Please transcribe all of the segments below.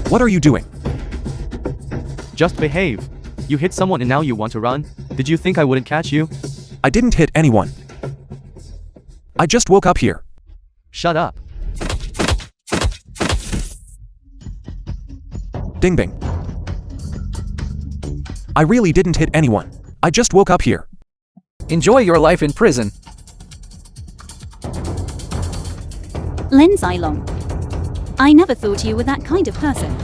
What are you doing? Just behave. You hit someone and now you want to run? Did you think I wouldn't catch you? I didn't hit anyone. I just woke up here. Shut up. Ding bing. I really didn't hit anyone. I just woke up here. Enjoy your life in prison. Lindsay Long. I never thought you were that kind of person.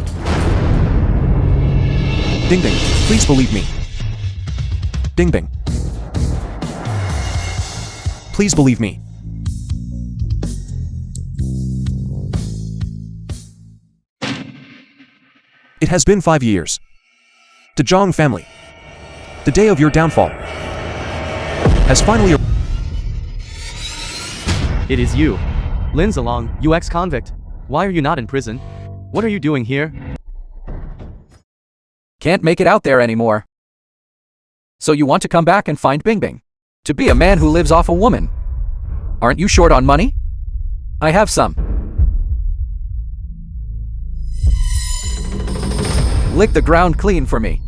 Ding bing, please believe me. Ding bing. Please believe me. It has been 5 years. The Zhang family. The day of your downfall has finally arrived. It is you. Lin Zilong, you ex-convict. Why are you not in prison? What are you doing here? Can't make it out there anymore. So you want to come back and find Bing Bing? To be a man who lives off a woman? Aren't you short on money? I have some. Lick the ground clean for me.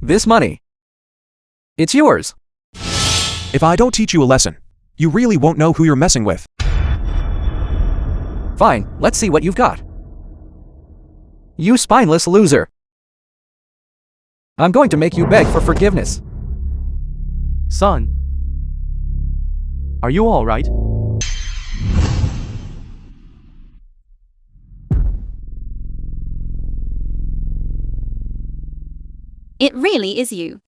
This money. It's yours. If I don't teach you a lesson, you really won't know who you're messing with. Fine, let's see what you've got. You spineless loser. I'm going to make you beg for forgiveness. Son. Are you all right? It really is you.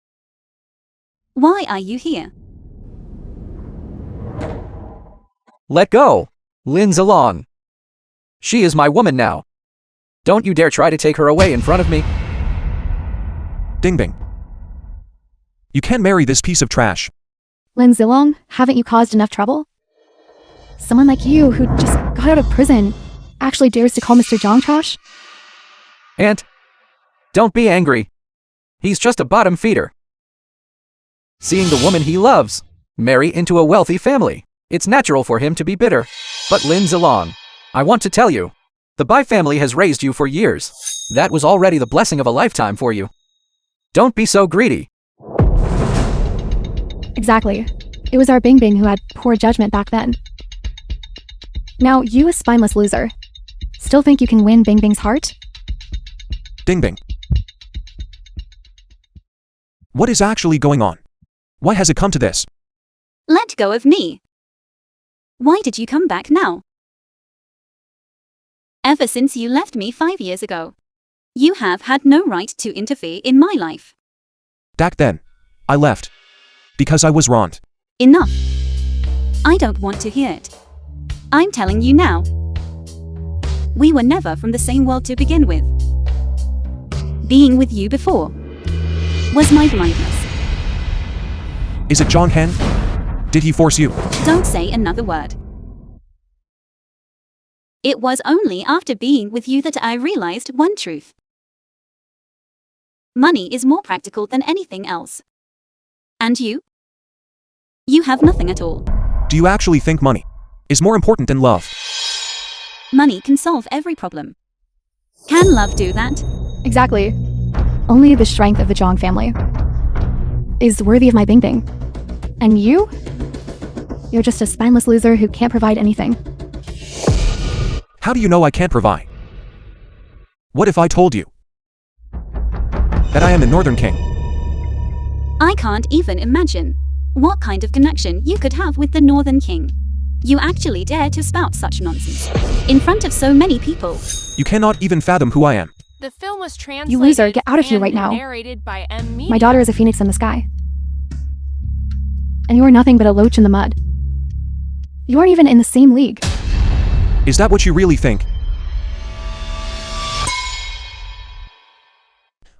Why are you here? Let go, Lin Zilong. She is my woman now. Don't you dare try to take her away in front of me. Ding bing. You can't marry this piece of trash. Lin Zilong, haven't you caused enough trouble? Someone like you who just got out of prison actually dares to call Mr. Zhang trash? Aunt, don't be angry. He's just a bottom feeder. Seeing the woman he loves marry into a wealthy family, it's natural for him to be bitter. But Lin Zilong, I want to tell you, the Bai family has raised you for years. That was already the blessing of a lifetime for you. Don't be so greedy. Exactly. It was our Bing Bing who had poor judgment back then. Now, you a spineless loser. Still think you can win Bing Bing's heart? Ding bing. What is actually going on? Why has it come to this? Let go of me. Why did you come back now? Ever since you left me 5 years ago, you have had no right to interfere in my life. Back then, I left. Because I was wronged. Enough. I don't want to hear it. I'm telling you now. We were never from the same world to begin with. Being with you before was my blindness. Is it Zhang Hen? Did he force you? Don't say another word. It was only after being with you that I realized one truth. Money is more practical than anything else. And you? You have nothing at all. Do you actually think money is more important than love? Money can solve every problem. Can love do that? Exactly. Only the strength of the Zhang family is worthy of my Bing Bing. And you? You're just a spineless loser who can't provide anything. How do you know I can't provide? What if I told you that I am the Northern King? I can't even imagine what kind of connection you could have with the Northern King. You actually dare to spout such nonsense in front of so many people. You cannot even fathom who I am. The film was translated You loser, get out of here and right now. narrated by M. Media. My daughter is a phoenix in the sky. And you are nothing but a loach in the mud. You aren't even in the same league. Is that what you really think?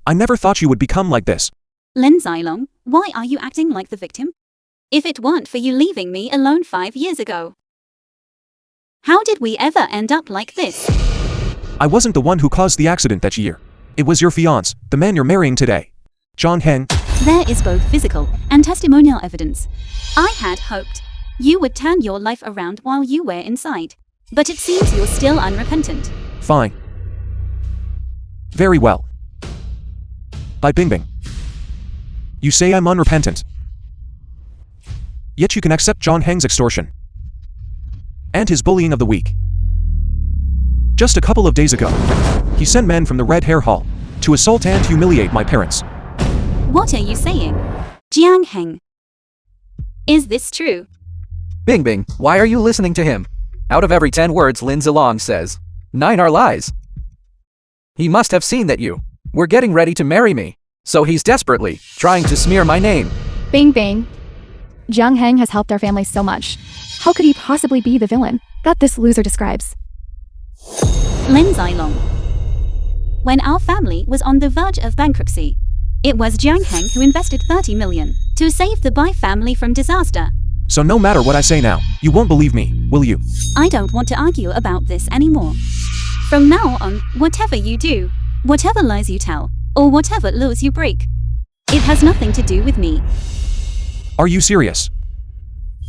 I never thought you would become like this. Lin Zilong, why are you acting like the victim? If it weren't for you leaving me alone 5 years ago, how did we ever end up like this? I wasn't the one who caused the accident that year. It was your fiancé, the man you're marrying today. Zhang Hen. There is both physical and testimonial evidence. I had hoped you would turn your life around while you were inside. But it seems you're still unrepentant. Fine. Very well. By Bingbing. You say I'm unrepentant. Yet you can accept John Heng's extortion. And his bullying of the weak. Just a couple of days ago, he sent men from the Red Hair Hall to assault and humiliate my parents. What are you saying? Jiang Heng. Is this true? Bingbing, why are you listening to him? Out of every 10 words Lin Zilong says, 9 are lies. He must have seen that you were getting ready to marry me, so he's desperately trying to smear my name. Bing bing. Jiang Heng has helped our family so much. How could he possibly be the villain that this loser describes? Lin Zilong. When our family was on the verge of bankruptcy, it was Jiang Heng who invested 30 million to save the Bai family from disaster. So no matter what I say now, you won't believe me, will you? I don't want to argue about this anymore. From now on, whatever you do, whatever lies you tell, or whatever laws you break, it has nothing to do with me. Are you serious?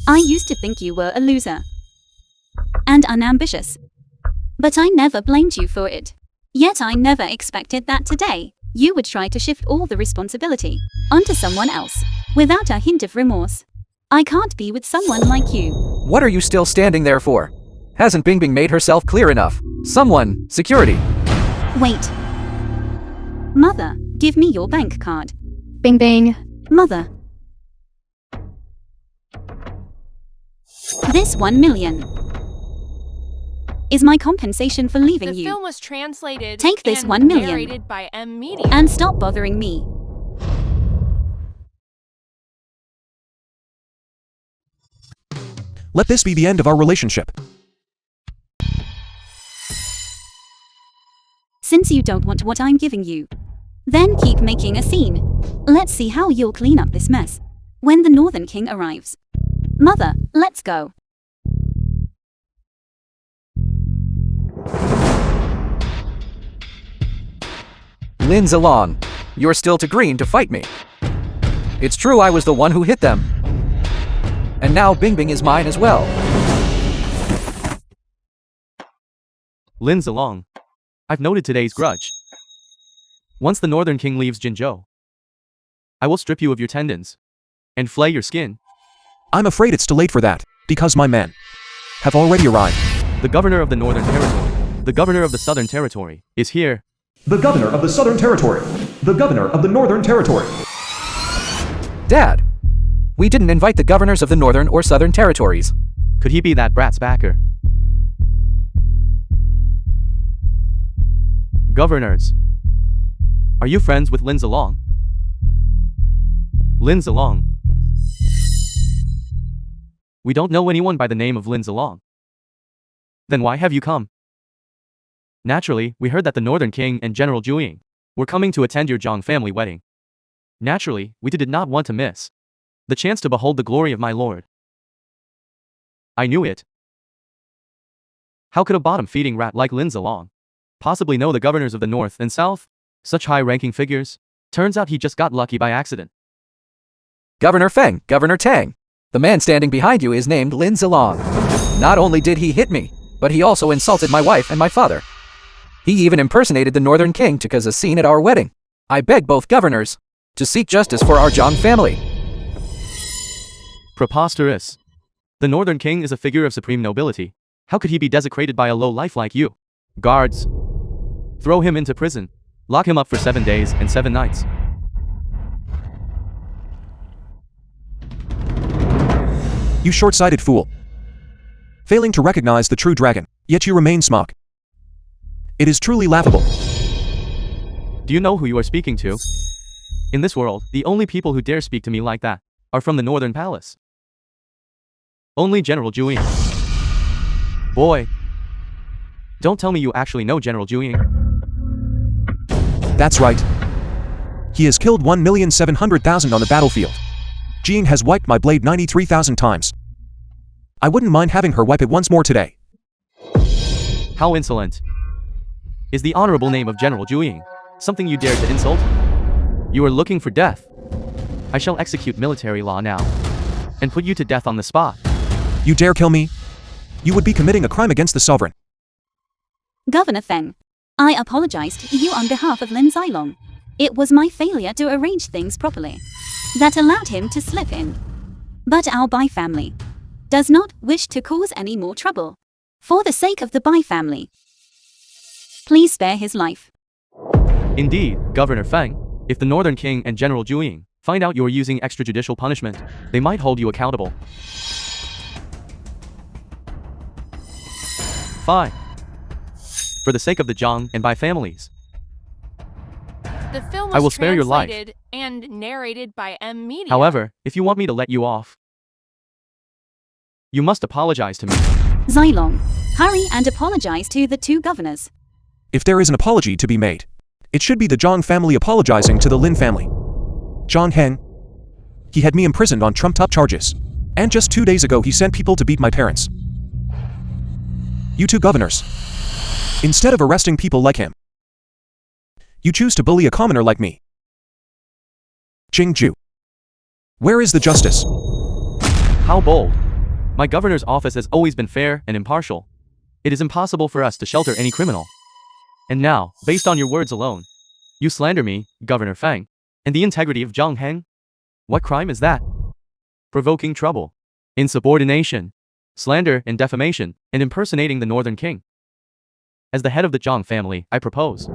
I used to think you were a loser and unambitious, but I never blamed you for it. Yet I never expected that today you would try to shift all the responsibility onto someone else without a hint of remorse. I can't be with someone like you. What are you still standing there for? Hasn't Bingbing made herself clear enough? Someone, security. Wait. Mother, give me your bank card. Bing bing. Mother. This 1 million is my compensation for leaving The you. film was translated Take this and 1 million. narrated by M Media. And stop bothering me. Let this be the end of our relationship. Since you don't want what I'm giving you, then keep making a scene. Let's see how you'll clean up this mess when the Northern King arrives. Mother, let's go. Lin Zilong, you're still too green to fight me. It's true I was the one who hit them. And now Bingbing is mine as well. Lin Zilong. I've noted today's grudge. Once the Northern King leaves Jinzhou, I will strip you of your tendons and flay your skin. I'm afraid it's too late for that, because my men have already arrived. The governor of the Northern Territory, the governor of the Southern Territory, is here. The governor of the Southern Territory. The governor of the Northern Territory. Dad, we didn't invite the governors of the Northern or Southern Territories. Could he be that brat's backer? Governors. Are you friends with Lin Zilong? Lin Zilong. We don't know anyone by the name of Lin Zilong. Then why have you come? Naturally, we heard that the Northern King and General Zhuang were coming to attend your Zhang family wedding. Naturally, we did not want to miss the chance to behold the glory of my lord. I knew it. How could a bottom-feeding rat like Lin Zilong possibly know the governors of the North and South? Such high-ranking figures? Turns out he just got lucky by accident. Governor Feng, Governor Tang. The man standing behind you is named Lin Zilong. Not only did he hit me, but he also insulted my wife and my father. He even impersonated the Northern King to cause a scene at our wedding. I beg both governors to seek justice for our Zhang family. Preposterous. The Northern King is a figure of supreme nobility. How could he be desecrated by a low life like you? Guards. Throw him into prison. Lock him up for 7 days and 7 nights. You short-sighted fool. Failing to recognize the true dragon, yet you remain smug. It is truly laughable. Do you know who you are speaking to? In this world, the only people who dare speak to me like that are from the Northern Palace. Only General Zhuang. Boy. Don't tell me you actually know General Zhuang. That's right. He has killed 1,700,000 on the battlefield. Jing has wiped my blade 93,000 times. I wouldn't mind having her wipe it once more today. How insolent. Is the honorable name of General Zhuang something you dare to insult? You are looking for death. I shall execute military law now and put you to death on the spot. You dare kill me? You would be committing a crime against the sovereign. Governor Feng, I apologize to you on behalf of Lin Zilong. It was my failure to arrange things properly that allowed him to slip in. But our Bai family does not wish to cause any more trouble. For the sake of the Bai family, please spare his life. Indeed, Governor Feng, if the Northern King and General Zhuang find out you are using extrajudicial punishment, they might hold you accountable. Fine. For the sake of the Zhang and Bai families, The film was I will spare your life. translated and narrated by M Media. However, if you want me to let you off, you must apologize to me. Zilong, hurry and apologize to the two governors. If there is an apology to be made, it should be the Zhang family apologizing to the Lin family. Zhang Heng, he had me imprisoned on trumped-up charges. And just 2 days ago he sent people to beat my parents. You two governors, instead of arresting people like him, you choose to bully a commoner like me. Jingju, where is the justice? How bold. My governor's office has always been fair and impartial. It is impossible for us to shelter any criminal. And now, based on your words alone, you slander me, Governor Feng, and the integrity of Zhang Heng? What crime is that? Provoking trouble, insubordination, slander and defamation, and impersonating the Northern King. As the head of the Zhang family, I propose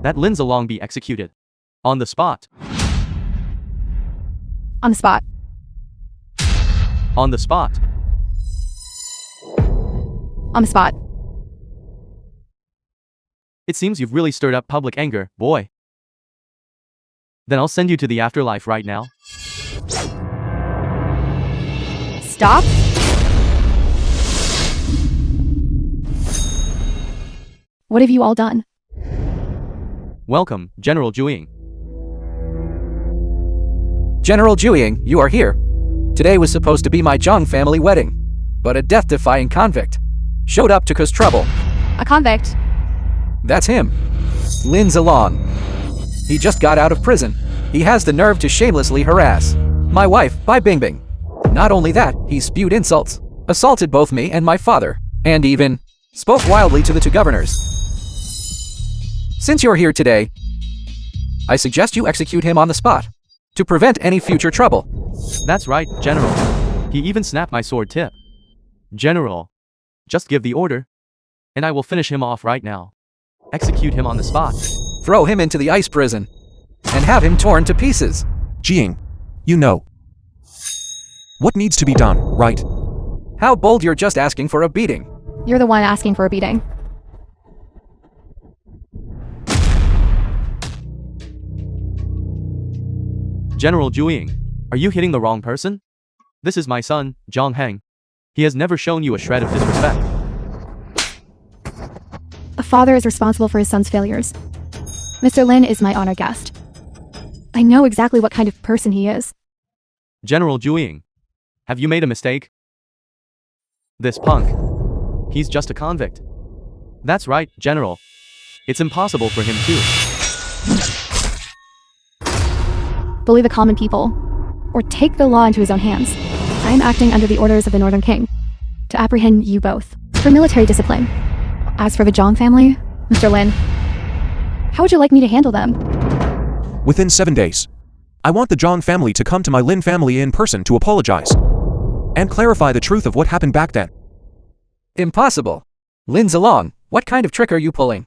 that Lin Zilong be executed. On the spot. On the spot. On the spot. On the spot. It seems you've really stirred up public anger, boy. Then I'll send you to the afterlife right now. Stop. What have you all done? Welcome, General Zhuang. General Zhuang, you are here. Today was supposed to be my Zhang family wedding, but a death-defying convict showed up to cause trouble. A convict. That's him. Lin Zilong. He just got out of prison. He has the nerve to shamelessly harass my wife, Bai Bingbing. Not only that, he spewed insults, assaulted both me and my father, and even spoke wildly to the two governors. Since you're here today, I suggest you execute him on the spot to prevent any future trouble. That's right, General. He even snapped my sword tip. General, just give the order, and I will finish him off right now. Execute him on the spot. Throw him into the ice prison and have him torn to pieces. Jing, you know what needs to be done, right? How bold, you're just asking for a beating. You're the one asking for a beating. General Zhuang, are you hitting the wrong person? This is my son, Zhang Heng. He has never shown you a shred of disrespect. A father is responsible for his son's failures. Mr. Lin is my honored guest. I know exactly what kind of person he is. General Zhuang, have you made a mistake? This punk, he's just a convict. That's right, General. It's impossible for him to Bully the common people, or take the law into his own hands. I am acting under the orders of the Northern King to apprehend you both for military discipline. As for the Zhang family, Mr. Lin, how would you like me to handle them? Within 7 days, I want the Zhang family to come to my Lin family in person to apologize and clarify the truth of what happened back then. Impossible. Lin Zilong, what kind of trick are you pulling?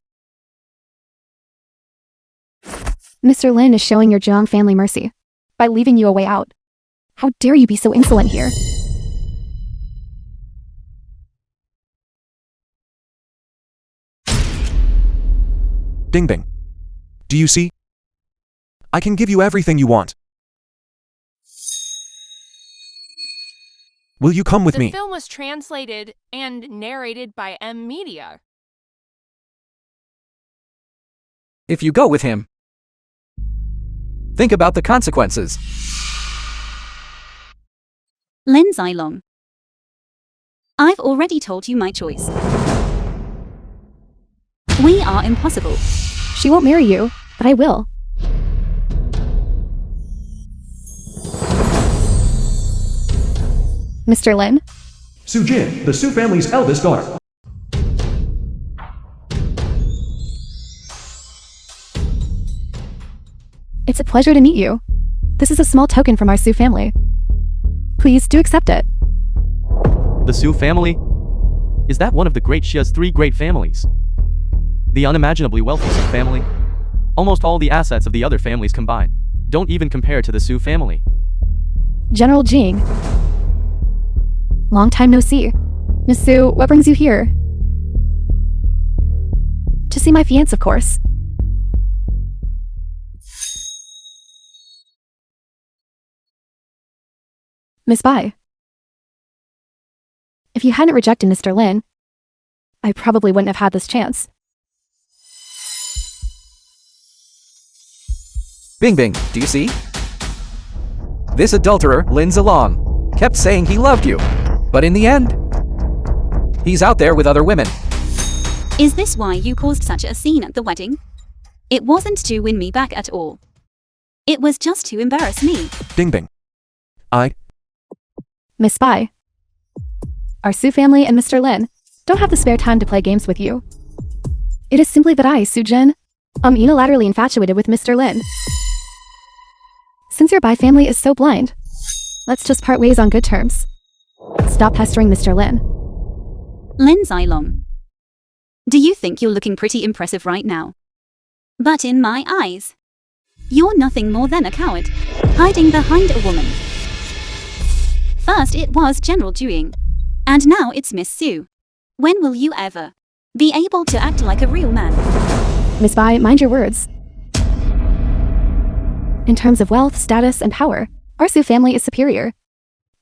Mr. Lin is showing your Zhang family mercy by leaving you a way out. How dare you be so insolent here? Ding Bing. Do you see? I can give you everything you want. Will you come with The me? film was translated and narrated by M Media. If you go with him, think about the consequences. Lin Zilong, I've already told you my choice. We are impossible. She won't marry you, but I will. Mr. Lin? Su Jin, the Su family's eldest daughter. It's a pleasure to meet you. This is a small token from our Sioux family. Please do accept it. The Sioux family? Is that one of the Great Shia's 3 great families? The unimaginably wealthy Sioux family? Almost all the assets of the other families combined don't even compare to the Sioux family. General Jing. Long time no see. Miss Sue, what brings you here? To see my fiancé, of course. Miss Bai. If you hadn't rejected Mr. Lin, I probably wouldn't have had this chance. Bing Bing, do you see? This adulterer, Lin Zilong, kept saying he loved you. But in the end, he's out there with other women. Is this why you caused such a scene at the wedding? It wasn't to win me back at all. It was just to embarrass me. Bing Bing. Miss Bai. Our Sioux family and Mr. Lin don't have the spare time to play games with you. It is simply that I, Su Jin, am unilaterally infatuated with Mr. Lin. Since your Bai family is so blind, let's just part ways on good terms. Stop pestering Mr. Lin. Lin Zilong. Do you think you're looking pretty impressive right now? But in my eyes, you're nothing more than a coward, hiding behind a woman. First it was General Juing, and now it's Miss Sue. When will you ever be able to act like a real man? Miss Bai, mind your words. In terms of wealth, status, and power, our Sioux family is superior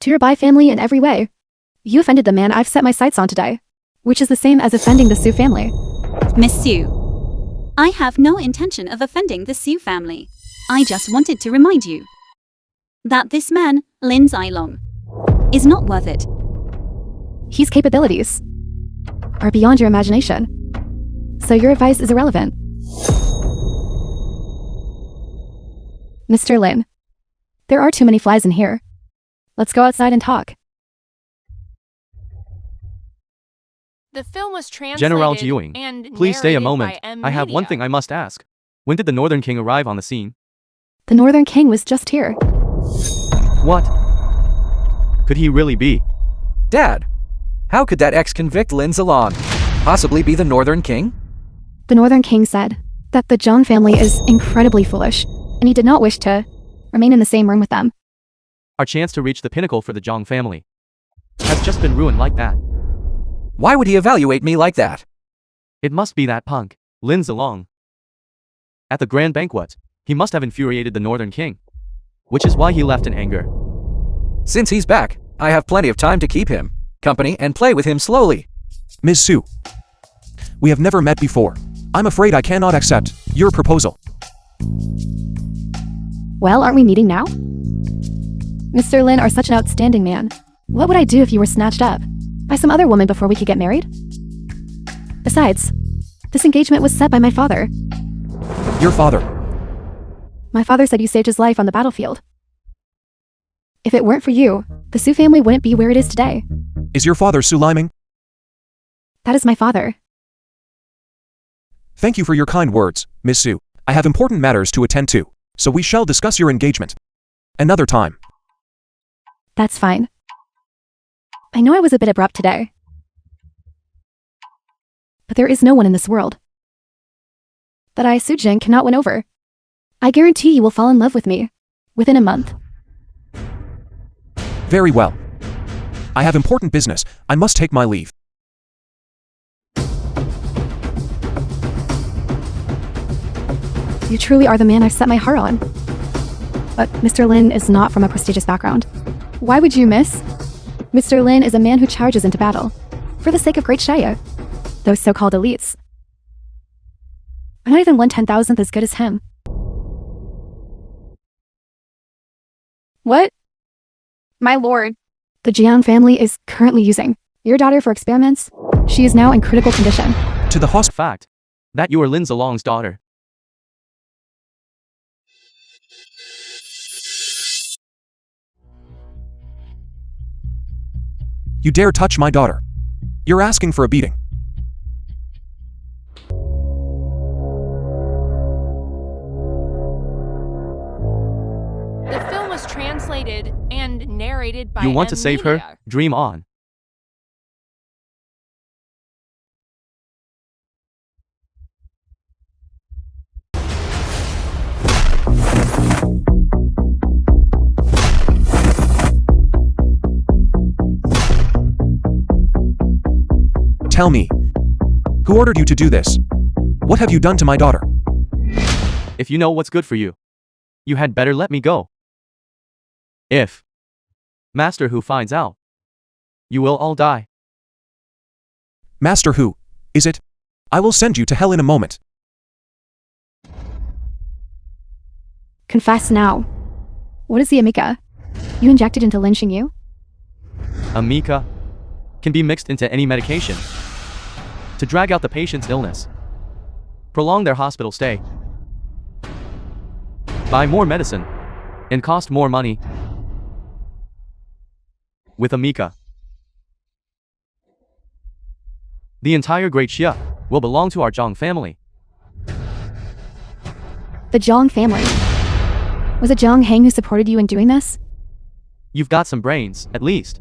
to your Bai family in every way. You offended the man I've set my sights on today, which is the same as offending the Sioux family. Miss Sue, I have no intention of offending the Sioux family. I just wanted to remind you that this man, Lin Zilong, is not worth it. His capabilities are beyond your imagination, so your advice is irrelevant. Mr. Lin, there are too many flies in here. Let's go outside and talk. The film was translated General Jiwing, and please stay a narrated moment. by I have one Media. thing I must ask. When did the Northern King arrive on the scene? The Northern King was just here. What? Could he really be? Dad, how could that ex-convict Lin Zilong possibly be the Northern King? The Northern King said that the Zhang family is incredibly foolish, and he did not wish to remain in the same room with them. Our chance to reach the pinnacle for the Zhang family has just been ruined like that. Why would he evaluate me like that? It must be that punk, Lin Zilong. At the grand banquet, he must have infuriated the Northern King, which is why he left in anger. Since he's back, I have plenty of time to keep him company and play with him slowly. Ms. Sue. We have never met before. I'm afraid I cannot accept your proposal. Well, aren't we meeting now? Mr. Lin are such an outstanding man. What would I do if you were snatched up by some other woman before we could get married? Besides, this engagement was set by my father. Your father. My father said you saved his life on the battlefield. If it weren't for you, the Su family wouldn't be where it is today. Is your father Su Liming? That is my father. Thank you for your kind words, Ms. Sue. I have important matters to attend to, so we shall discuss your engagement another time. That's fine. I know I was a bit abrupt today, but there is no one in this world that I, Sujin, cannot win over. I guarantee you will fall in love with me within a month. Very well. I have important business. I must take my leave. You truly are the man I've set my heart on. But Mr. Lin is not from a prestigious background. Why would you miss? Mr. Lin is a man who charges into battle for the sake of Great Shaya. Those so-called elites are not even 1/10,000th as good as him. What? My lord. The Jiang family is currently using your daughter for experiments. She is now in critical condition. To the hospital. Fact that you are Lin Zilong's daughter. You dare touch my daughter. You're asking for a beating. narrated by You want to save her? Media. Dream on. Tell me. Who ordered you to do this? What have you done to my daughter? If you know what's good for you, you had better let me go. If Master Who finds out, you will all die. Master Who, is it? I will send you to hell in a moment. Confess now. What is the Amica? You injected into lynching you? Amica can be mixed into any medication to drag out the patient's illness, prolong their hospital stay, buy more medicine, and cost more money. With Amica, the entire Great Xia will belong to our Zhang family. The Zhang family. Was it Zhang Heng who supported you in doing this? You've got some brains, at least.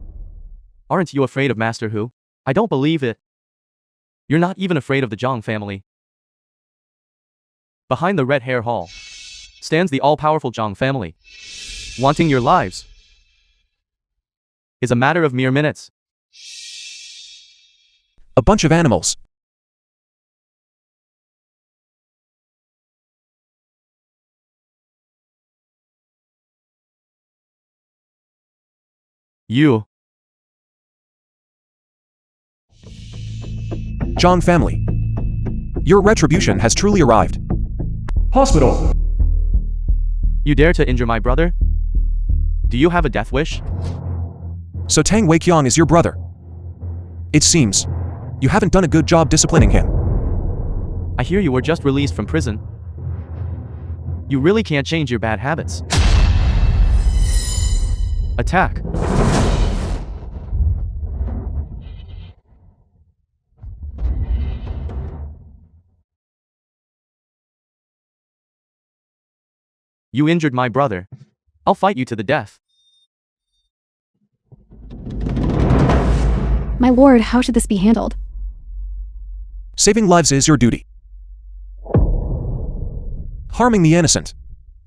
Aren't you afraid of Master Who? I don't believe it. You're not even afraid of the Zhang family. Behind the Red Hair Hall stands the all-powerful Zhang family. Wanting your lives is a matter of mere minutes. A bunch of animals. You. Zhang family. Your retribution has truly arrived. Hospital. You dare to injure my brother? Do you have a death wish? So Tang Weiqiang is your brother. It seems you haven't done a good job disciplining him. I hear you were just released from prison. You really can't change your bad habits. Attack. You injured my brother. I'll fight you to the death. My lord, how should this be handled? Saving lives is your duty. Harming the innocent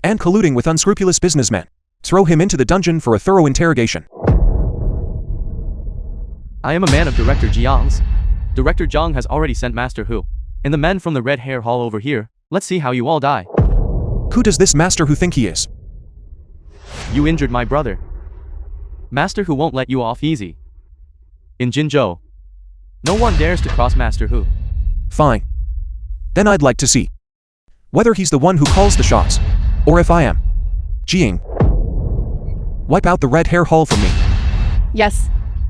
and colluding with unscrupulous businessmen. Throw him into the dungeon for a thorough interrogation. I am a man of Director Jiang's. Director Jiang has already sent Master Hu and the men from the Red Hair Hall over here. Let's see how you all die. Who does this Master Who think he is? You injured my brother. Master Hu won't let you off easy. In Jinzhou, no one dares to cross Master Hu. Fine. Then I'd like to see whether he's the one who calls the shots, or if I am. Jing. Wipe out the Red Hair Hall from me. Yes.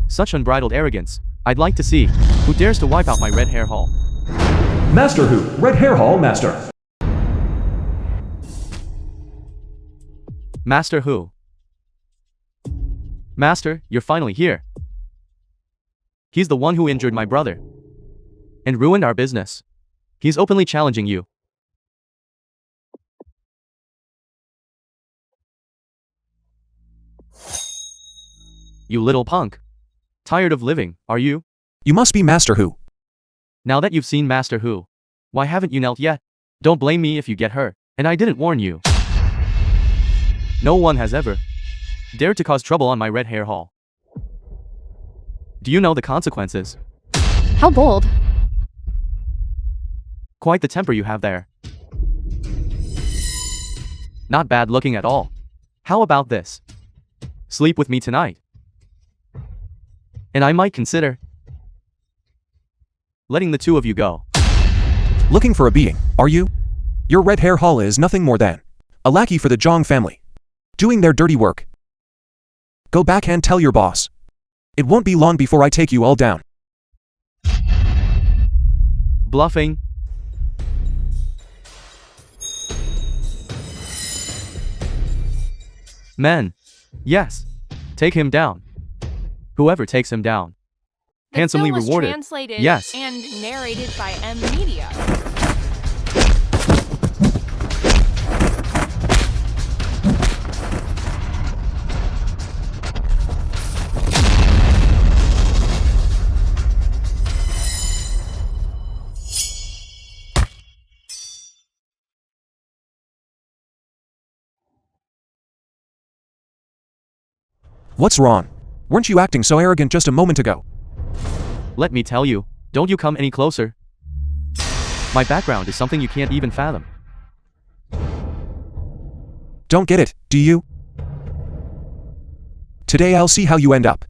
Such unbridled arrogance. I'd like to see who dares to wipe out my Red Hair Hall. Master Who, Red Hair Hall Master. Master Hu. Master, you're finally here. He's the one who injured my brother and ruined our business. He's openly challenging you. You little punk. Tired of living, are you? You must be Master Who. Now that you've seen Master Hu, why haven't you knelt yet? Don't blame me if you get hurt, and I didn't warn you. No one has ever dared to cause trouble on my Red Hair Hall. Do you know the consequences? How bold. Quite the temper you have there. Not bad looking at all. How about this? Sleep with me tonight. And I might consider letting the two of you go. Looking for a beating, are you? Your Red Hair Hall is nothing more than a lackey for the Zhang family, doing their dirty work. Go back and tell your boss. It won't be long before I take you all down. Bluffing. Men. Yes. Take him down. Whoever takes him down. The Handsomely film was rewarded. Translated Yes. and narrated by Media. What's wrong? Weren't you acting so arrogant just a moment ago? Let me tell you, don't you come any closer. My background is something you can't even fathom. Don't get it, do you? Today I'll see how you end up.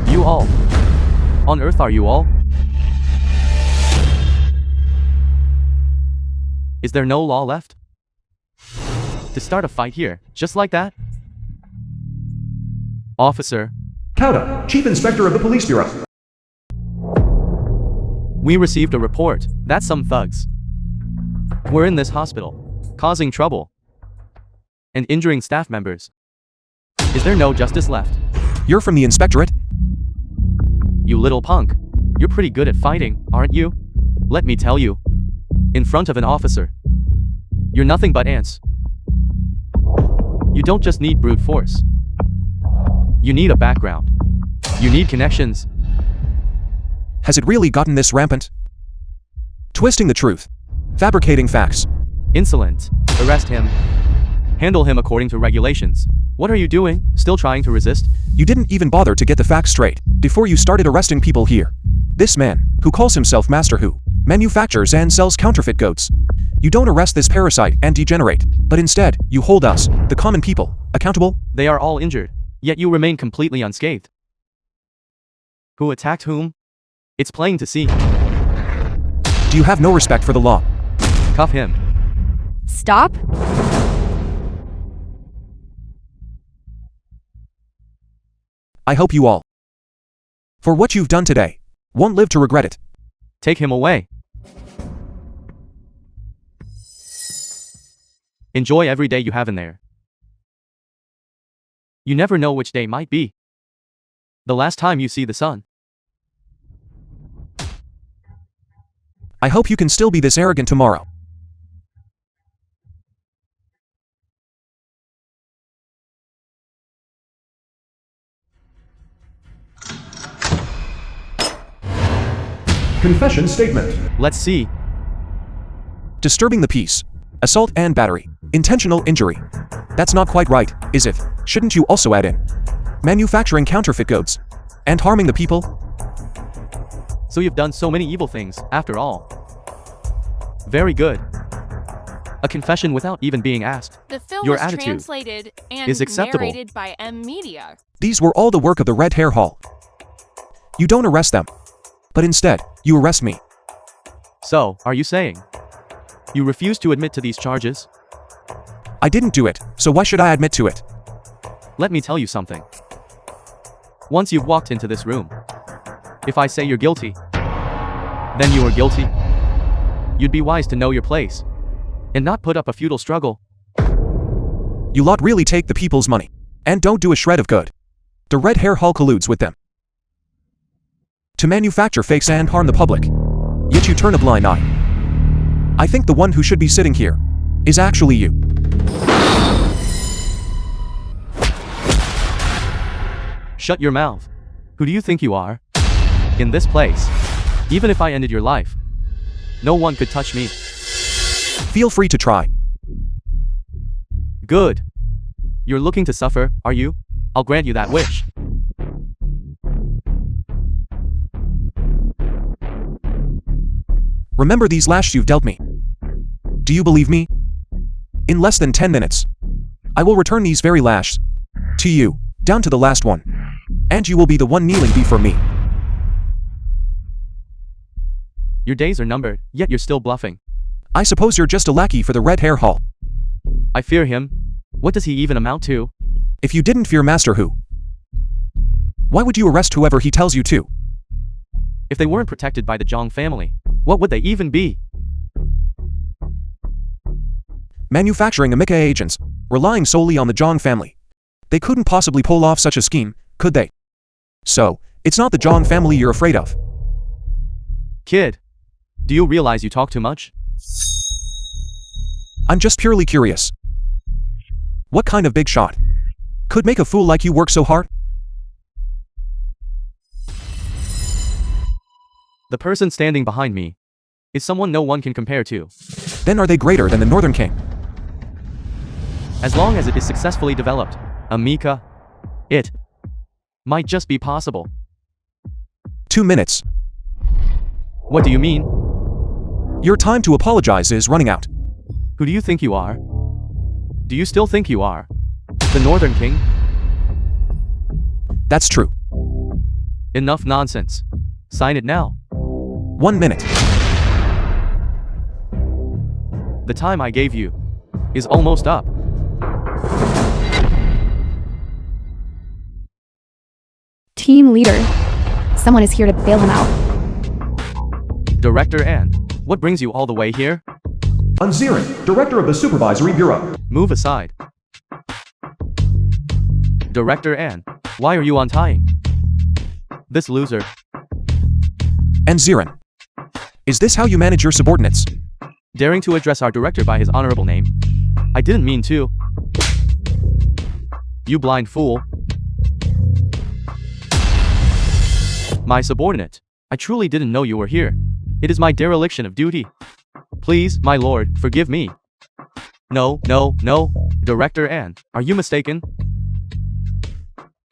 You all. On Earth are you all? Is there no law left? To start a fight here, just like that? Officer, Kauda, Chief Inspector of the Police Bureau. we received a report that some thugs were in this hospital, causing trouble and injuring staff members. Is there no justice left? You're from the inspectorate? You little punk. You're pretty good at fighting, aren't you? Let me tell you. In front of an officer, you're nothing but ants. You don't just need brute force. You need a background. You need connections. Has it really gotten this rampant? Twisting the truth. Fabricating facts. Insolent. Arrest him. Handle him according to regulations. What are you doing? Still trying to resist? You didn't even bother to get the facts straight before you started arresting people here. This man, who calls himself Master Who, manufactures and sells counterfeit goods. You don't arrest this parasite and degenerate, but instead, you hold us, the common people, accountable? They are all injured, yet you remain completely unscathed. Who attacked whom? It's plain to see. Do you have no respect for the law? Cuff him. Stop. I hope you all, for what you've done today, won't live to regret it. Take him away. Enjoy every day you have in there. You never know which day might be the last time you see the sun. I hope you can still be this arrogant tomorrow. Confession statement. Let's see. Disturbing the peace. Assault and battery. Intentional injury. That's not quite right, is it? Shouldn't you also add in manufacturing counterfeit goods and harming the people? So you've done so many evil things, after all. Very good. A confession without even being asked. The film Your was attitude translated and is acceptable. narrated by M Media. These were all the work of the Red Hair Hall. You don't arrest them, but instead, you arrest me. So, are you saying you refuse to admit to these charges? I didn't do it, so why should I admit to it? Let me tell you something. Once you've walked into this room, if I say you're guilty, then you are guilty. You'd be wise to know your place and not put up a futile struggle. You lot really take the people's money and don't do a shred of good. The Red Hair Hall colludes with them to manufacture fakes and harm the public. Yet you turn a blind eye. I think the one who should be sitting here is actually you. Shut your mouth. Who do you think you are? In this place, even if I ended your life, no one could touch me. Feel free to try. Good. You're looking to suffer, are you? I'll grant you that wish. Remember these lashes you've dealt me. Do you believe me? In less than 10 minutes, I will return these very lashes to you, down to the last one. And you will be the one kneeling before me. Your days are numbered, yet you're still bluffing. I suppose you're just a lackey for the Red Hair Hall. I fear him. What does he even amount to? If you didn't fear Master Who, why would you arrest whoever he tells you to? If they weren't protected by the Zhang family, what would they even be? Manufacturing Amika agents, relying solely on the Zhang family. They couldn't possibly pull off such a scheme, could they? So, it's not the Zhang family you're afraid of. Kid, do you realize you talk too much? I'm just purely curious. What kind of big shot could make a fool like you work so hard? The person standing behind me is someone no one can compare to. Then are they greater than the Northern King? As long as it is successfully developed, Amika, it might just be possible. 2 minutes. What do you mean? Your time to apologize is running out. Who do you think you are? Do you still think you are the Northern King? That's true. Enough nonsense. Sign it now. 1 minute. The time I gave you is almost up. Team leader. Someone is here to bail him out. Director Ann, what brings you all the way here? Unzirin, Director of the Supervisory Bureau. Move aside. Director Ann, why are you untying this loser? Unzirin. Is this how you manage your subordinates? Daring to address our director by his honorable name? I didn't mean to. You blind fool. My subordinate, I truly didn't know you were here. It is my dereliction of duty. Please, my lord, forgive me. No, no, no. Director Ann, are you mistaken?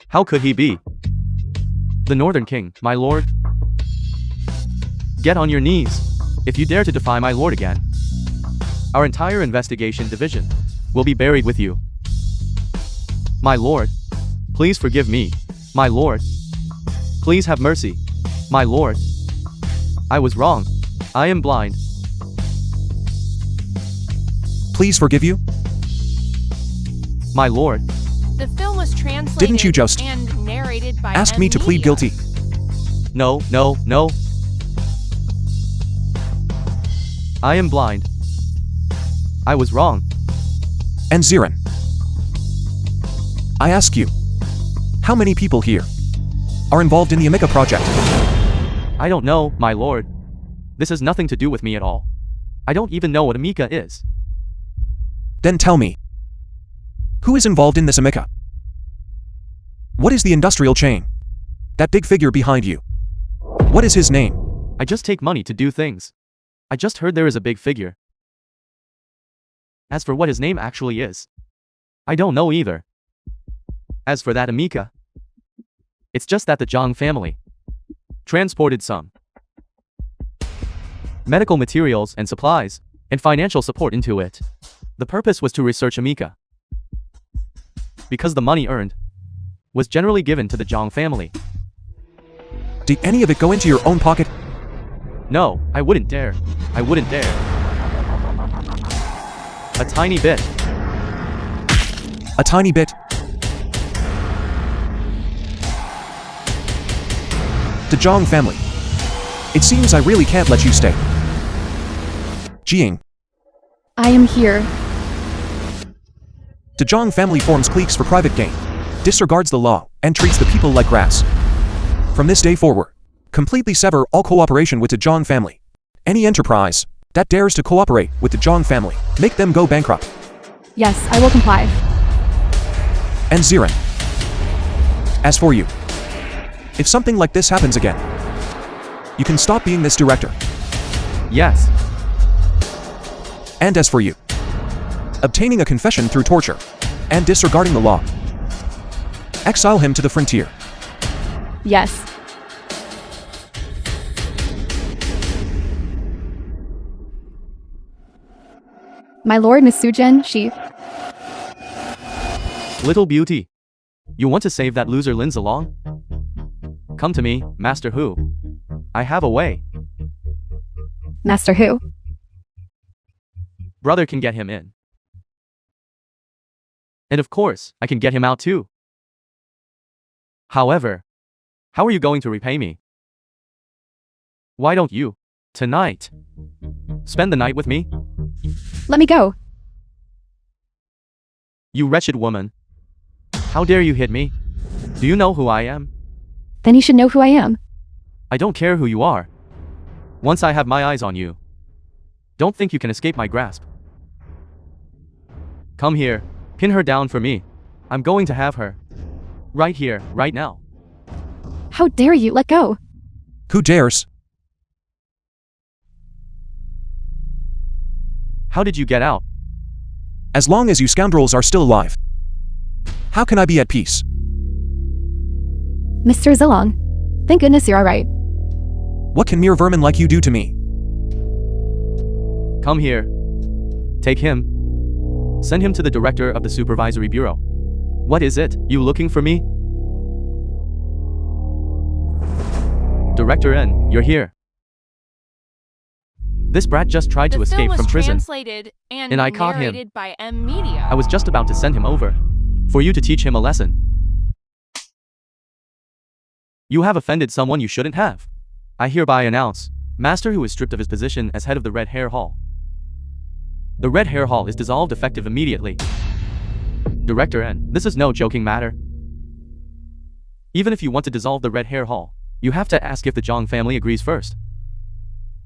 How could he be the Northern King, my lord? Get on your knees if you dare to defy my lord again. Our entire investigation division will be buried with you. My lord, please forgive me. My lord, please have mercy. My lord, I was wrong. I am blind. Please forgive you? My lord, The film was translated Didn't you just and narrated by ask me to plead Media. guilty? no, no, no. I am blind. I was wrong. Unzirin. I ask you, how many people here are involved in the Amika project? I don't know, my lord. This has nothing to do with me at all. I don't even know what Amika is. Then tell me, who is involved in this Amika? What is the industrial chain? That big figure behind you. What is his name? I just take money to do things. I just heard there is a big figure. As for what his name actually is, I don't know either. As for that Amika, it's just that the Zhang family transported some medical materials and supplies and financial support into it. The purpose was to research Amika, because the money earned was generally given to the Zhang family. Did any of it go into your own pocket? No, I wouldn't dare. I wouldn't dare. A tiny bit. A tiny bit? The Zhang family. It seems I really can't let you stay. Jing. I am here. The Zhang family forms cliques for private gain, disregards the law, and treats the people like grass. From this day forward, completely sever all cooperation with the Zhang family. Any enterprise that dares to cooperate with the Zhang family, make them go bankrupt. Yes, I will comply. And Zirin. As for you, if something like this happens again, you can stop being this director. Yes. And as for you, obtaining a confession through torture, and disregarding the law, exile him to the frontier. Yes. My lord, Miss Sujin, she... Little beauty. You want to save that loser Lin Zilong? Come to me, Master Hu. I have a way. Master Hu. Brother can get him in. And of course, I can get him out too. However, how are you going to repay me? Why don't you, tonight, spend the night with me? Let me go. You wretched woman. How dare you hit me? Do you know who I am? Then you should know who I am. I don't care who you are. Once I have my eyes on you, don't think you can escape my grasp. Come here, pin her down for me. I'm going to have her. Right here, right now. How dare you? Let go. Who dares? How did you get out? As long as you scoundrels are still alive. How can I be at peace? Mr. Zilong, thank goodness you're alright. What can mere vermin like you do to me? Come here. Take him. Send him to the director of the supervisory bureau. What is it? You looking for me? Director N, you're here. This brat just tried to escape from prison. Translated and I caught him. narrated by M Media. I was just about to send him over. For you to teach him a lesson. You have offended someone you shouldn't have. I hereby announce, Master who is stripped of his position as head of the Red Hair Hall. The Red Hair Hall is dissolved effective immediately. Director N, this is no joking matter. Even if you want to dissolve the Red Hair Hall, you have to ask if the Zhang family agrees first.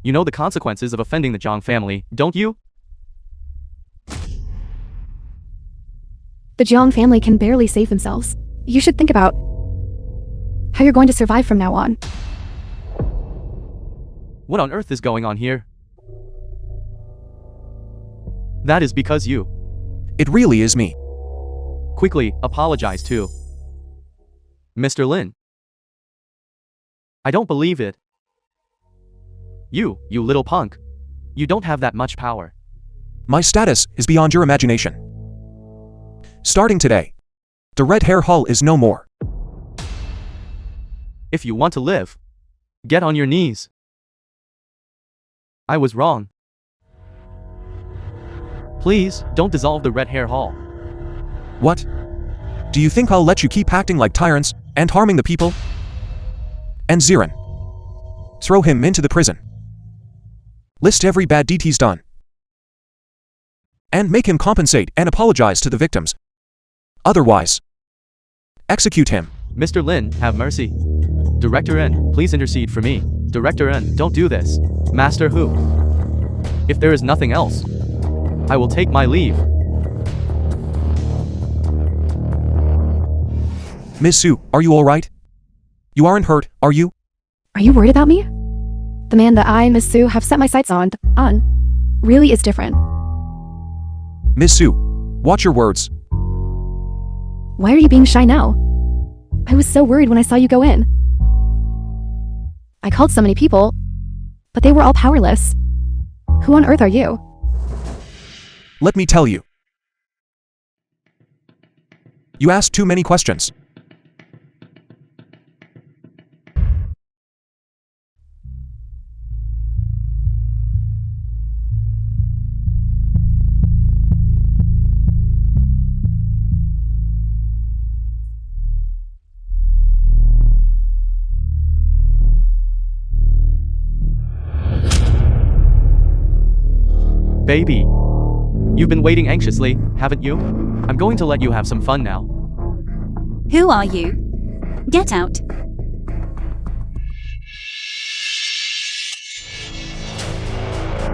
You know the consequences of offending the Zhang family, don't you? The Jiang family can barely save themselves. You should think about how you're going to survive from now on. What on earth is going on here? That is because you. It really is me. Quickly, apologize to Mr. Lin. I don't believe it. You little punk. You don't have that much power. My status is beyond your imagination. Starting today, the Red Hair Hall is no more. If you want to live, get on your knees. I was wrong. Please, don't dissolve the Red Hair Hall. What? Do you think I'll let you keep acting like tyrants and harming the people? And Ziren. Throw him into the prison. List every bad deed he's done. And make him compensate and apologize to the victims. Otherwise, execute him. Mr. Lin, have mercy. Director N, please intercede for me. Director N, don't do this. Master Hu. If there is nothing else, I will take my leave. Ms. Su, are you alright? You aren't hurt, are you? Are you worried about me? The man that I, Miss Su, have set my sights on, really is different. Ms. Su, watch your words. Why are you being shy now? I was so worried when I saw you go in. I called so many people, but they were all powerless. Who on earth are you? Let me tell you. You asked too many questions. Baby. You've been waiting anxiously, haven't you? I'm going to let you have some fun now. Who are you? Get out.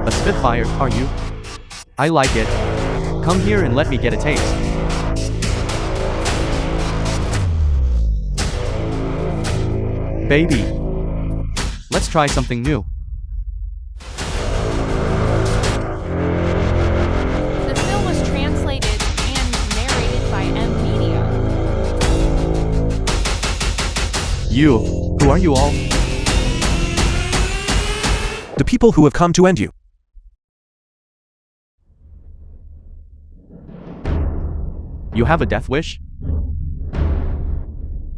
A Spitfire, are you? I like it. Come here and let me get a taste. Baby. Let's try something new. The film was translated and narrated by M Media. Who are you all? The people who have come to end you. You have a death wish?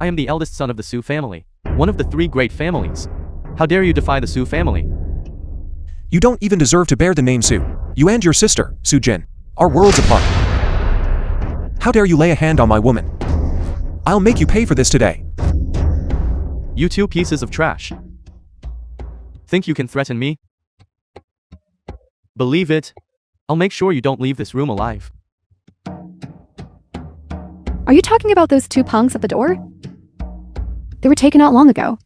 I am the eldest son of the Su family, one of the 3 great families. How dare you defy the Su family? You don't even deserve to bear the name Su. You and your sister, Su Jin, are worlds apart. How dare you lay a hand on my woman? I'll make you pay for this today. You 2 pieces of trash. Think you can threaten me? Believe it. I'll make sure you don't leave this room alive. Are you talking about those 2 punks at the door? They were taken out long ago.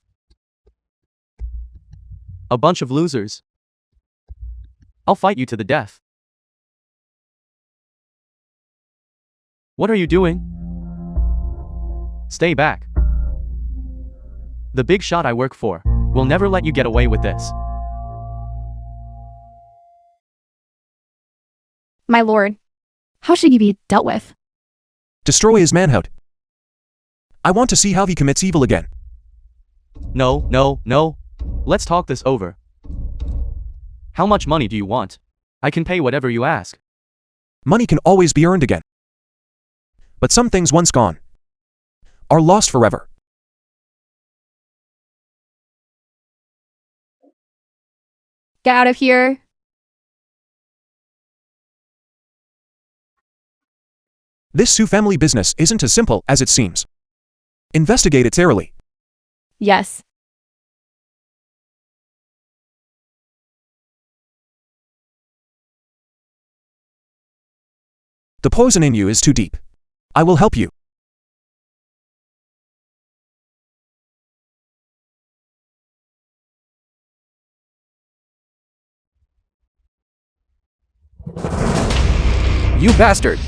A bunch of losers. I'll fight you to the death. What are you doing? Stay back. The big shot I work for will never let you get away with this. My lord, How should he be dealt with? Destroy his manhood. I want to see how he commits evil again. No, no, no. Let's talk this over. How much money do you want? I can pay whatever you ask. Money can always be earned again. But some things once gone are lost forever. Get out of here. This Sioux family business isn't as simple as it seems. Investigate it thoroughly. Yes. The poison in you is too deep. I will help you. You bastard!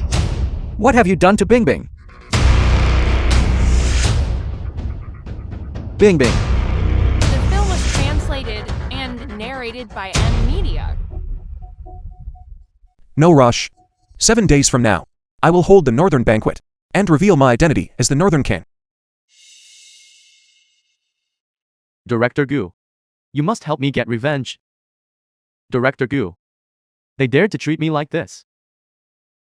What have you done to Bing Bing? Bing Bing. The film was translated and narrated by M Media. No rush. 7 days from now, I will hold the Northern Banquet and reveal my identity as the Northern King. Director Gu. You must help me get revenge. Director Gu. They dared to treat me like this.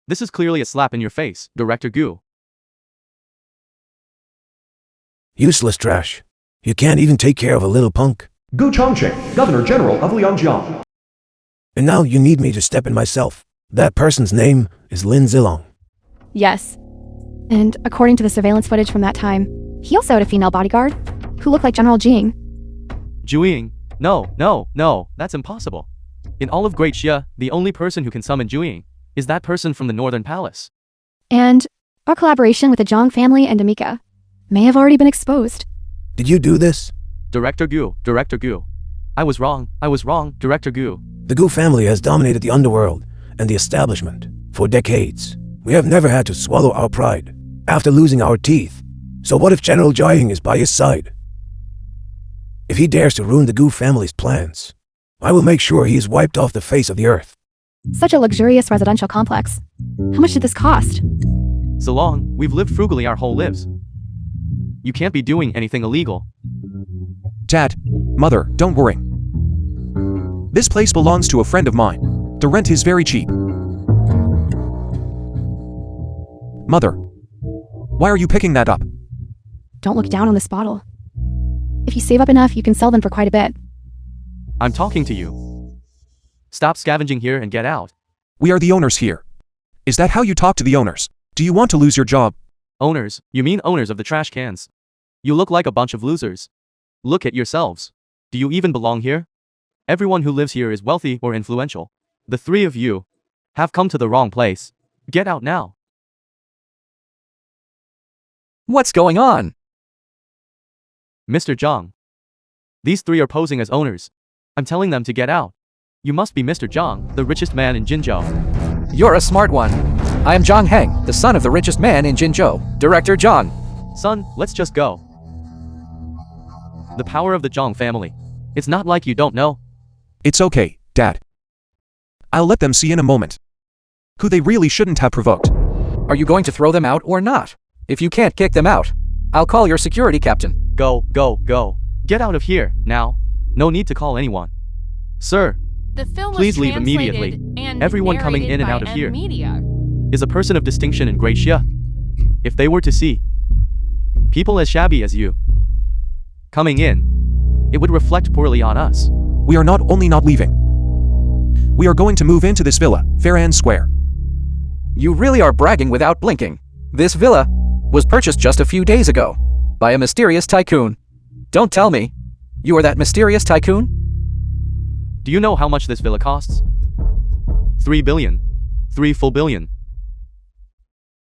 This is clearly a slap in your face, Director Gu. Useless trash. You can't even take care of a little punk. Gu Chongqing, Governor General of Liangjiang. And now you need me to step in myself. That person's name is Lin Zilong. Yes. And according to the surveillance footage from that time, he also had a female bodyguard who looked like General Jing. Zhuiying. No, no, no, that's impossible. In all of Great Xia, the only person who can summon Zhuiying is that person from the Northern Palace. And our collaboration with the Zhang family and Amika may have already been exposed. Did you do this? Director Gu, Director Gu. I was wrong, Director Gu. The Gu family has dominated the underworld and the establishment for decades. We have never had to swallow our pride after losing our teeth. So what if General Jiaying is by his side? If he dares to ruin the Gu family's plans, I will make sure he is wiped off the face of the earth. Such a luxurious residential complex. How much did this cost? So long, we've lived frugally our whole lives. You can't be doing anything illegal. Dad, Mother, don't worry. This place belongs to a friend of mine. The rent is very cheap. Mother, why are you picking that up? Don't look down on this bottle. If you save up enough, you can sell them for quite a bit. I'm talking to you. Stop scavenging here and get out. We are the owners here. Is that how you talk to the owners? Do you want to lose your job? Owners? You mean owners of the trash cans? You look like a bunch of losers. Look at yourselves. Do you even belong here? Everyone who lives here is wealthy or influential. The three of you have come to the wrong place. Get out now. What's going on? Mr. Zhang. These three are posing as owners. I'm telling them to get out. You must be Mr. Zhang, the richest man in Jinzhou. You're a smart one. I am Zhang Heng, the son of the richest man in Jinzhou. Director Zhang. Son, let's just go. The power of the Zhang family. It's not like you don't know. It's okay, Dad. I'll let them see in a moment who they really shouldn't have provoked. Are you going to throw them out or not? If you can't kick them out, I'll call your security captain. Go, go, go. Get out of here, now. No need to call anyone. Sir, The film please was leave immediately. translated and Everyone coming narrated in and by out of M here Media. is a person of distinction in Great Xia. If they were to see people as shabby as you coming in, it would reflect poorly on us. We are not only not leaving. We are going to move into this villa, Fairhand Square. You really are bragging without blinking. This villa was purchased just a few days ago by a mysterious tycoon. Don't tell me you are that mysterious tycoon? Do you know how much this villa costs? 3 billion. 3 full billion.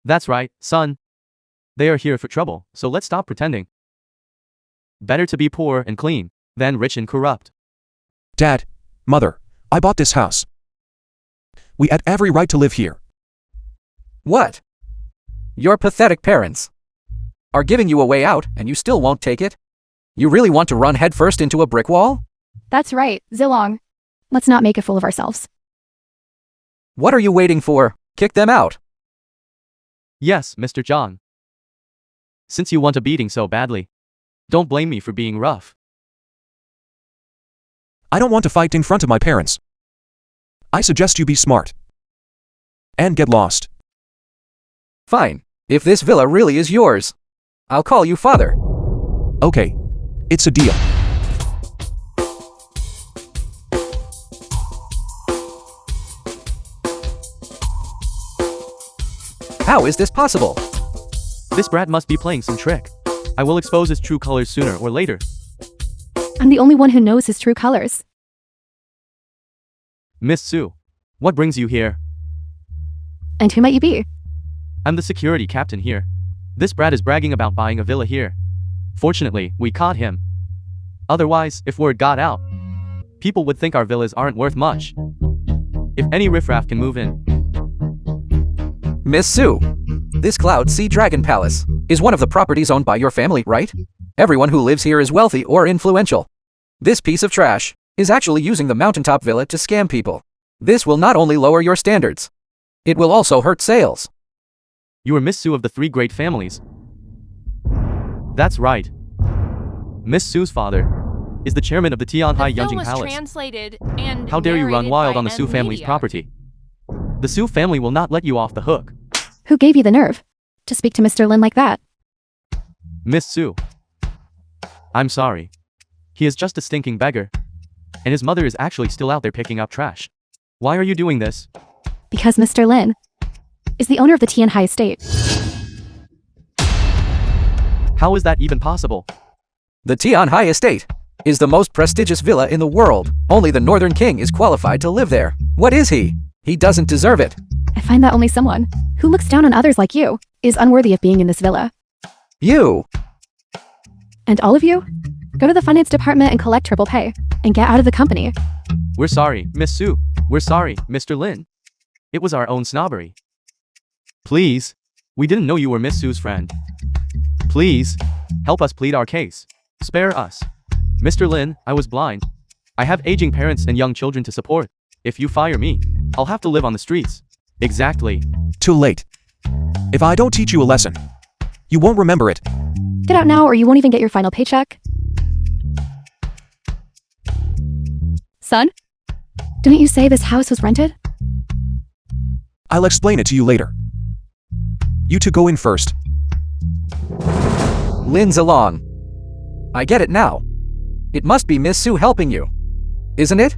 That's right, son. They are here for trouble, so let's stop pretending. Better to be poor and clean than rich and corrupt. Dad, Mother, I bought this house. We had every right to live here. What? Your pathetic parents are giving you a way out and you still won't take it? You really want to run headfirst into a brick wall? That's right, Zilong. Let's not make a fool of ourselves. What are you waiting for? Kick them out. Yes, Mr. John. Since you want a beating so badly, don't blame me for being rough. I don't want to fight in front of my parents. I suggest you be smart. And get lost. Fine. If this villa really is yours, I'll call you father. Okay. It's a deal. How is this possible? This brat must be playing some trick. I will expose his true colors sooner or later. I'm the only one who knows his true colors. Miss Sue, what brings you here? And who might you be? I'm the security captain here. This brat is bragging about buying a villa here. Fortunately, we caught him. Otherwise, if word got out, people would think our villas aren't worth much. If any riffraff can move in. Miss Sue, this Cloud Sea Dragon Palace is one of the properties owned by your family, right? Everyone who lives here is wealthy or influential. This piece of trash is actually using the mountaintop villa to scam people. This will not only lower your standards, it will also hurt sales. You are Miss Sue of the three great families. That's right. Miss Sue's father is the chairman of the Tianhai The film Yunjing was Palace. translated and How dare you run narrated wild by on the Sue M family's Media. property? The Sue family will not let you off the hook. Who gave you the nerve to speak to Mr. Lin like that? Miss Sue. I'm sorry. He is just a stinking beggar. And his mother is actually still out there picking up trash. Why are you doing this? Because Mr. Lin is the owner of the Tianhai estate. How is that even possible? The Tianhai Estate is the most prestigious villa in the world. Only the Northern King is qualified to live there. What is he? He doesn't deserve it. I find that only someone who looks down on others like you is unworthy of being in this villa. You! And all of you? Go to the finance department and collect triple pay and get out of the company. We're sorry, Miss Sue. We're sorry, Mr. Lin. It was our own snobbery. Please. We didn't know you were Miss Sue's friend. Please. Help us plead our case. Spare us. Mr. Lin, I was blind. I have aging parents and young children to support. If you fire me, I'll have to live on the streets. Exactly. Too late. If I don't teach you a lesson, you won't remember it. Get out now or you won't even get your final paycheck. Son? Didn't you say this house was rented? I'll explain it to you later. You two go in first. Lin's along. I get it now. It must be Miss Sue helping you. Isn't it?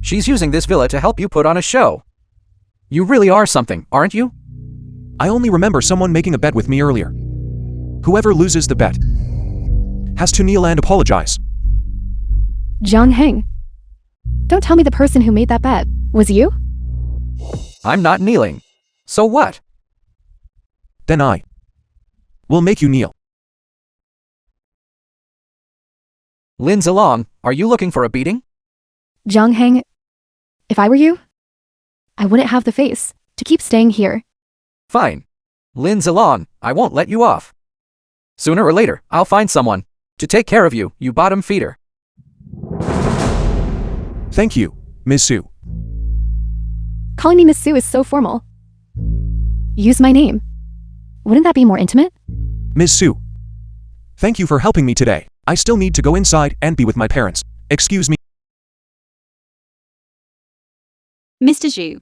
She's using this villa to help you put on a show. You really are something, aren't you? I only remember someone making a bet with me earlier. Whoever loses the bet has to kneel and apologize. Zhang Heng. Don't tell me the person who made that bet was you? I'm not kneeling. So what? Then I will make you kneel. Lin's along. Are you looking for a beating? Zhang Heng, if I were you, I wouldn't have the face to keep staying here. Fine. Lin's along. I won't let you off. Sooner or later, I'll find someone to take care of you, you bottom feeder. Thank you, Miss Sue. Calling me Miss Sue is so formal. Use my name. Wouldn't that be more intimate? Miss Sue. Thank you for helping me today. I still need to go inside and be with my parents. Excuse me. Mr. Zhu.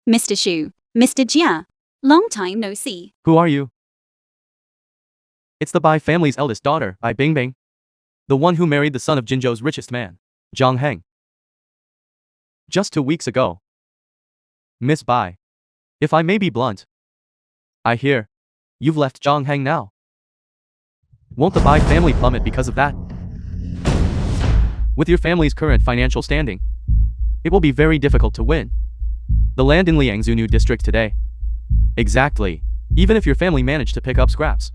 Mr. Shu. Mr. Jia. Long time no see. Who are you? It's the Bai family's eldest daughter, Bai Bingbing. The one who married the son of Jinzhou's richest man, Zhang Heng. Just 2 weeks ago. Miss Bai. If I may be blunt. I hear you've left Zhang Heng now. Won't the Bai family plummet because of that? With your family's current financial standing, it will be very difficult to win the land in Liangzhu New District today. Exactly. Even if your family managed to pick up scraps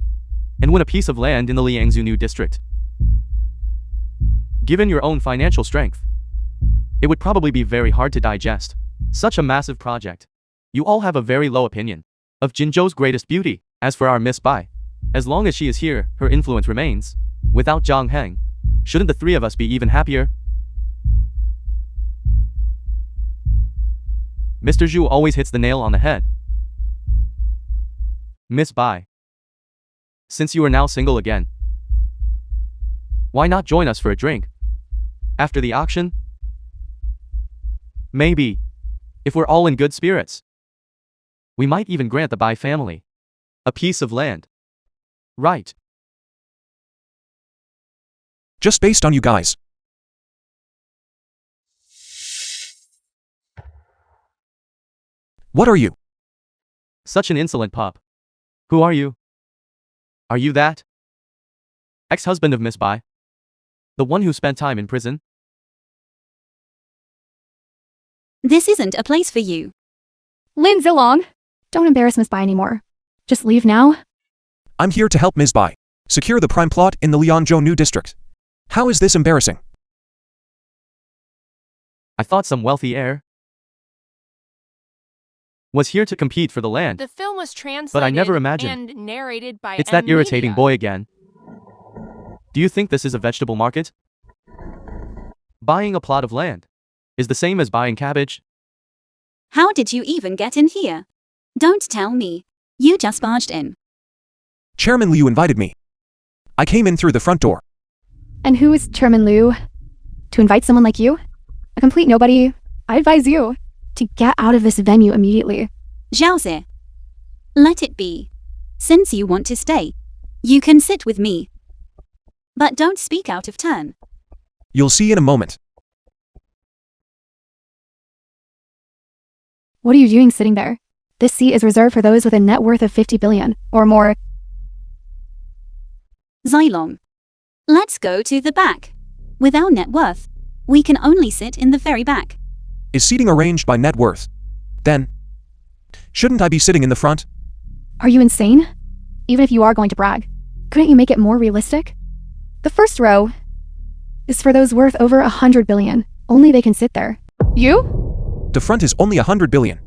and win a piece of land in the Liangzhu New District. Given your own financial strength, it would probably be very hard to digest such a massive project. You all have a very low opinion of Jinzhou's greatest beauty. As for our Miss Bai, as long as she is here, her influence remains. Without Zhang Heng, shouldn't the three of us be even happier? Mr. Zhu always hits the nail on the head. Miss Bai. Since you are now single again, why not join us for a drink? After the auction? Maybe, if we're all in good spirits, we might even grant the Bai family a piece of land. Right. Just based on you guys. What are you? Such an insolent pup. Who are you? Are you that ex-husband of Miss Bai? The one who spent time in prison? This isn't a place for you. Lin Zilong, don't embarrass Miss Bai anymore. Just leave now. I'm here to help Ms. Bai secure the prime plot in the Liangzhou New District. How is this embarrassing? I thought some wealthy heir was here to compete for the land. The film was translated But I never imagined. and narrated by It's that M irritating Media. boy again. Do you think this is a vegetable market? Buying a plot of land is the same as buying cabbage. How did you even get in here? Don't tell me. You just barged in. Chairman Liu invited me. I came in through the front door. And who is Chairman Liu? To invite someone like you? A complete nobody? I advise you to get out of this venue immediately. Zhaozi. Let it be. Since you want to stay, you can sit with me. But don't speak out of turn. You'll see in a moment. What are you doing sitting there? This seat is reserved for those with a net worth of 50 billion or more. Zilong. Let's go to the back. With our net worth, we can only sit in the very back. Is seating arranged by net worth? Then, shouldn't I be sitting in the front? Are you insane? Even if you are going to brag, couldn't you make it more realistic? The first row is for those worth over 100 billion. Only they can sit there. You? The front is only 100 billion.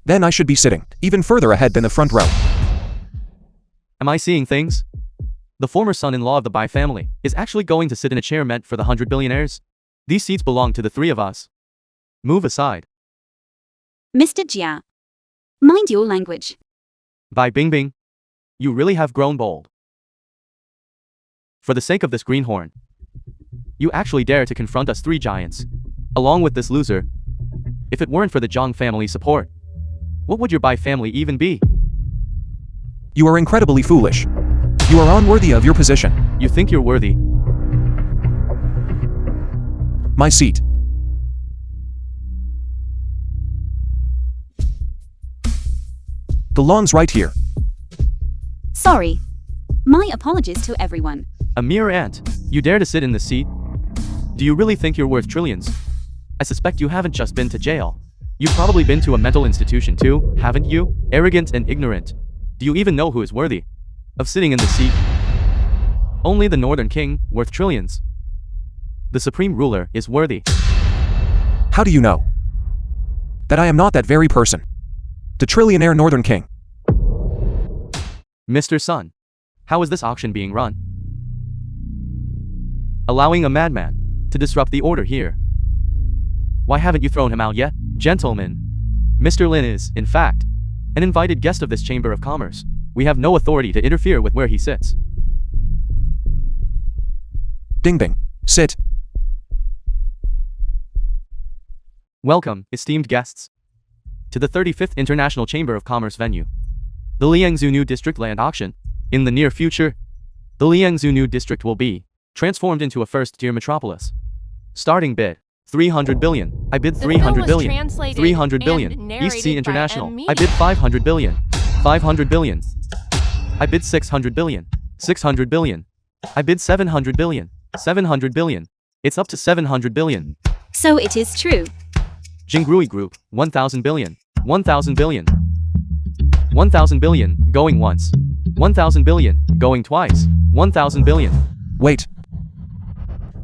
Then I should be sitting even further ahead than the front row. Am I seeing things? The former son-in-law of the Bai family is actually going to sit in a chair meant for the 100 billionaires. These seats belong to the three of us. Move aside. Mr. Jia. Mind your language. Bai Bingbing, you really have grown bold. For the sake of this greenhorn, you actually dare to confront us three giants, along with this loser. If it weren't for the Zhang family support, what would your Bai family even be? You are incredibly foolish. You are unworthy of your position. You think you're worthy? My seat. The lawn's right here. Sorry. My apologies to everyone. A mere ant. You dare to sit in the seat? Do you really think you're worth trillions? I suspect you haven't just been to jail. You've probably been to a mental institution too, haven't you? Arrogant and ignorant. Do you even know who is worthy of sitting in the seat? Only the Northern King, worth trillions. The supreme ruler is worthy. How do you know that I am not that very person? The trillionaire Northern King. Mr. Sun, how is this auction being run? Allowing a madman to disrupt the order here. Why haven't you thrown him out yet? Gentlemen, Mr. Lin is, in fact, an invited guest of this Chamber of Commerce. We have no authority to interfere with where he sits. Ding Bing. Sit. Welcome, esteemed guests, to the 35th International Chamber of Commerce venue, the Liangzhou New District Land Auction. In the near future, the Liangzhou New District will be transformed into a first-tier metropolis. Starting bid, 300 billion. I bid The 300 film was billion. translated 300 and billion. East Sea narrated by International. M I bid Media. 500 billion. 500 billion. I bid 600 billion. 600 billion. I bid 700 billion. 700 billion. It's up to 700 billion. So it is true. Jingrui Group, 1,000 billion. 1,000 billion. 1,000 billion, going once. 1,000 billion, going twice. 1,000 billion. Wait.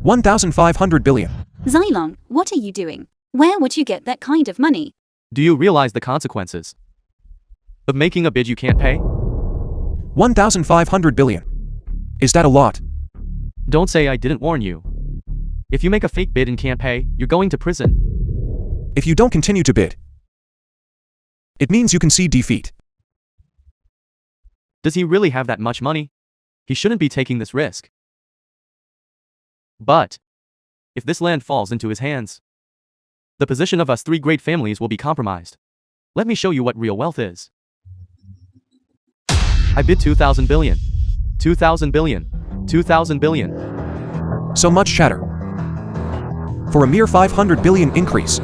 1,500 billion. Zilong, what are you doing? Where would you get that kind of money? Do you realize the consequences of making a bid you can't pay? 1,500 billion. Is that a lot? Don't say I didn't warn you. If you make a fake bid and can't pay, you're going to prison. If you don't continue to bid, it means you concede defeat. Does he really have that much money? He shouldn't be taking this risk. But if this land falls into his hands, the position of us three great families will be compromised. Let me show you what real wealth is. I bid 2,000 billion. 2,000 billion. 2,000 billion. So much chatter. For a mere 500 billion increase.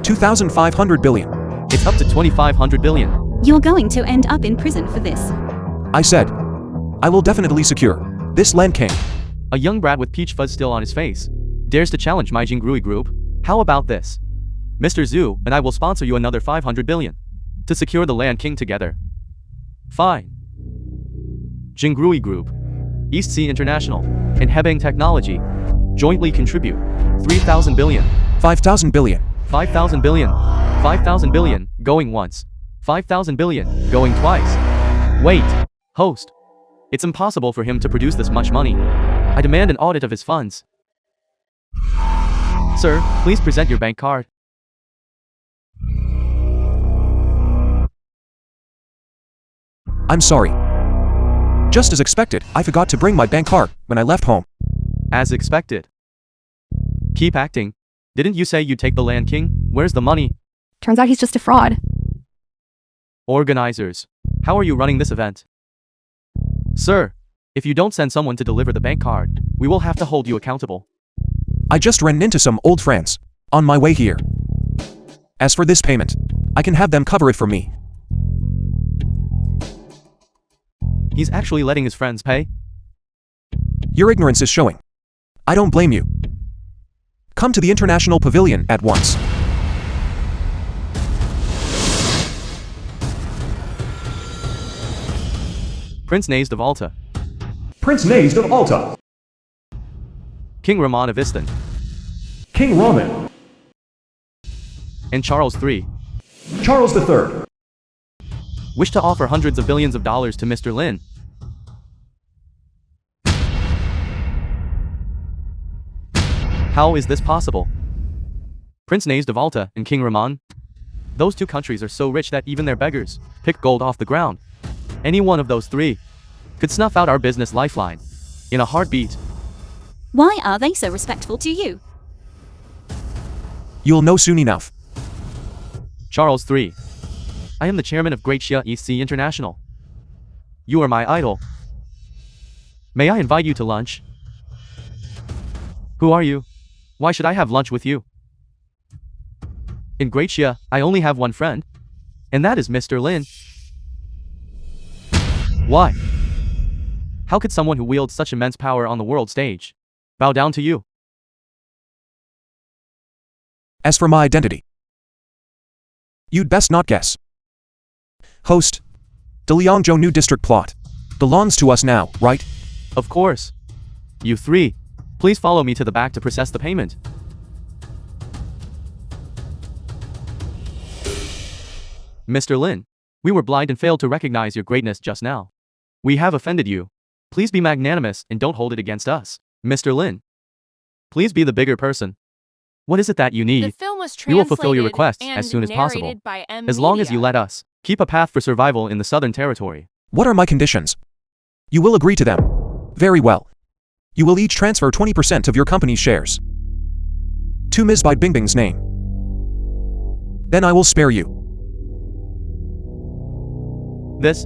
2,500 billion. It's up to 2,500 billion. You're going to end up in prison for this. I said, I will definitely secure this land king. A young brat with peach fuzz still on his face dares to challenge my Jingrui group. How about this? Mr. Zhu and I will sponsor you another 500 billion to secure the land king together. Fine. Jingrui Group, East Sea International, and Hebang Technology jointly contribute 3,000 billion. 5,000 billion. 5,000 billion. 5,000 billion, going once. 5,000 billion, going twice. Wait, host. It's impossible for him to produce this much money. I demand an audit of his funds. Sir, please present your bank card. I'm sorry. Just as expected, I forgot to bring my bank card when I left home. As expected. Keep acting. Didn't you say you'd take the land king? Where's the money? Turns out he's just a fraud. Organizers, how are you running this event? Sir, if you don't send someone to deliver the bank card, we will have to hold you accountable. I just ran into some old friends on my way here. As for this payment, I can have them cover it for me. He's actually letting his friends pay? Your ignorance is showing. I don't blame you. Come to the International Pavilion at once. Prince Nazed of Alta. Prince Nazed of Alta. King Rahman of Istan. King Rahman. And Charles III. Charles III. Wish to offer hundreds of billions of dollars to Mr. Lin. How is this possible? Prince Nazed of Alta and King Rahman? Those two countries are so rich that even their beggars pick gold off the ground. Any one of those three could snuff out our business lifeline in a heartbeat. Why are they so respectful to you? You'll know soon enough. Charles III. I am the chairman of Great Xia East Sea International. You are my idol. May I invite you to lunch? Who are you? Why should I have lunch with you? In Great Xia, I only have one friend, and that is Mr. Lin. Why? How could someone who wields such immense power on the world stage bow down to you? As for my identity, you'd best not guess. Host, the Liangzhou New District plot belongs to us now, right? Of course. You three, please follow me to the back to process the payment. Mr. Lin, we were blind and failed to recognize your greatness just now. We have offended you. Please be magnanimous and don't hold it against us. Mr. Lin, please be the bigger person. What is it that you The need? film was We will fulfill your translated requests and as soon as possible, narrated by M. as long as you Media. let us keep a path for survival in the Southern Territory. What are my conditions? You will agree to them. Very well. You will each transfer 20% of your company's shares to Ms. Bai Bingbing's name. Then I will spare you. This.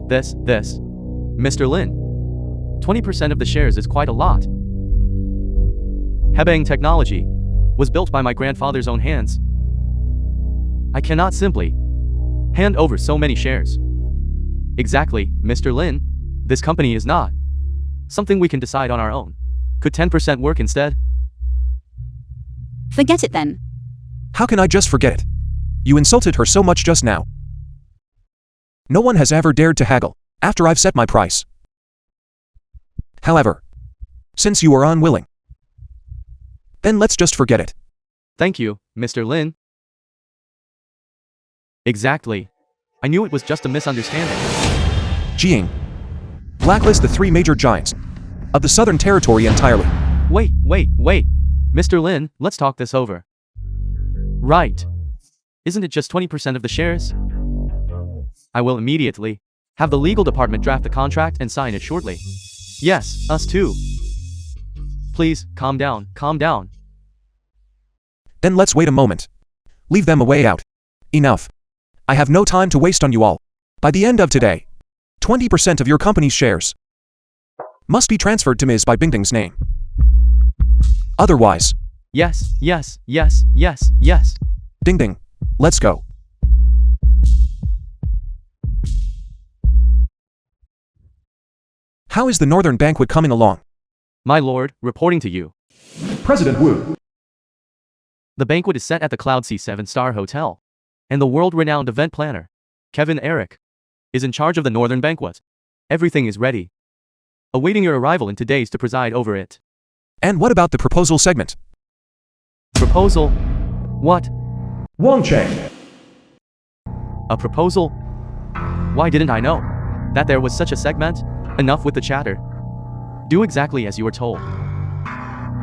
Mr. Lin, 20% of the shares is quite a lot. Hebang Technology was built by my grandfather's own hands. I cannot simply hand over so many shares. Exactly, Mr. Lin, this company is not something we can decide on our own. Could 10% work instead? Forget it then. How can I just forget it? You insulted her so much just now. No one has ever dared to haggle after I've set my price. However, since you are unwilling, then let's just forget it. Thank you, Mr. Lin. Exactly. I knew it was just a misunderstanding. Jing, blacklist the three major giants of the Southern Territory entirely. Wait. Mr. Lin, let's talk this over. Right. Isn't it just 20% of the shares? I will immediately Have the legal department draft the contract and sign it shortly. Yes, us too. Please, calm down, calm down. Then let's wait a moment. Leave them a way out. Enough. I have no time to waste on you all. By the end of today, 20% of your company's shares must be transferred to Ms. by Bingding's name. Otherwise, Yes, yes, yes, yes, yes. Ding Ding, let's go. How is the Northern Banquet coming along? My lord, reporting to you. President Wu. The banquet is set at the Cloud Sea 7-star hotel. And the world-renowned event planner, Kevin Eric, is in charge of the Northern Banquet. Everything is ready. Awaiting your arrival in 2 days to preside over it. And what about the proposal segment? Proposal? What? Wang Cheng. A proposal? Why didn't I know that there was such a segment? Enough with the chatter. Do exactly as you were told.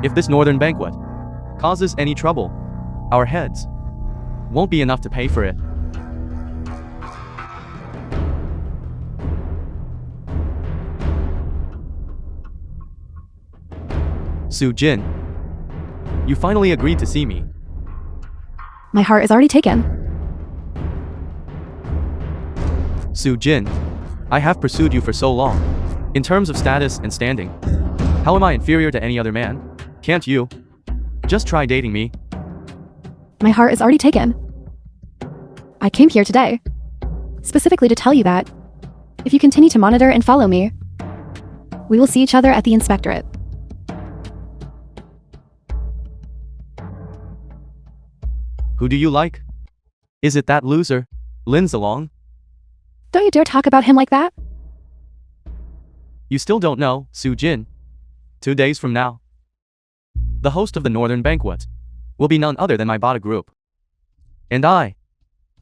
If this Northern Banquet causes any trouble, our heads won't be enough to pay for it. Su Jin, you finally agreed to see me. My heart is already taken. Su Jin, I have pursued you for so long. In terms of status and standing, how am I inferior to any other man? Can't you just try dating me? My heart is already taken. I came here today, specifically to tell you that, if you continue to monitor and follow me, we will see each other at the inspectorate. Who do you like? Is it that loser, Lin Zalong? Don't you dare talk about him like that. You still don't know, Su Jin. 2 days from now, the host of the Northern Banquet will be none other than my Bada group. And I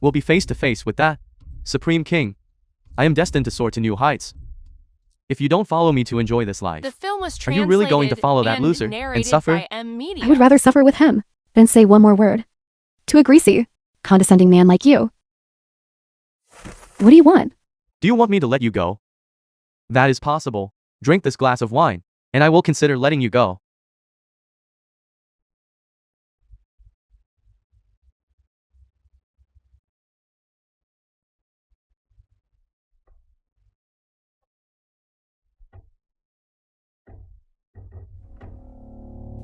will be face to face with that Supreme King. I am destined to soar to new heights. If you don't follow me to enjoy this life, The film was are translated you really going to follow that and loser and narrated suffer? by M Media. I would rather suffer with him than say one more word to a greasy, condescending man like you. What do you want? Do you want me to let you go? That is possible. Drink this glass of wine, and I will consider letting you go.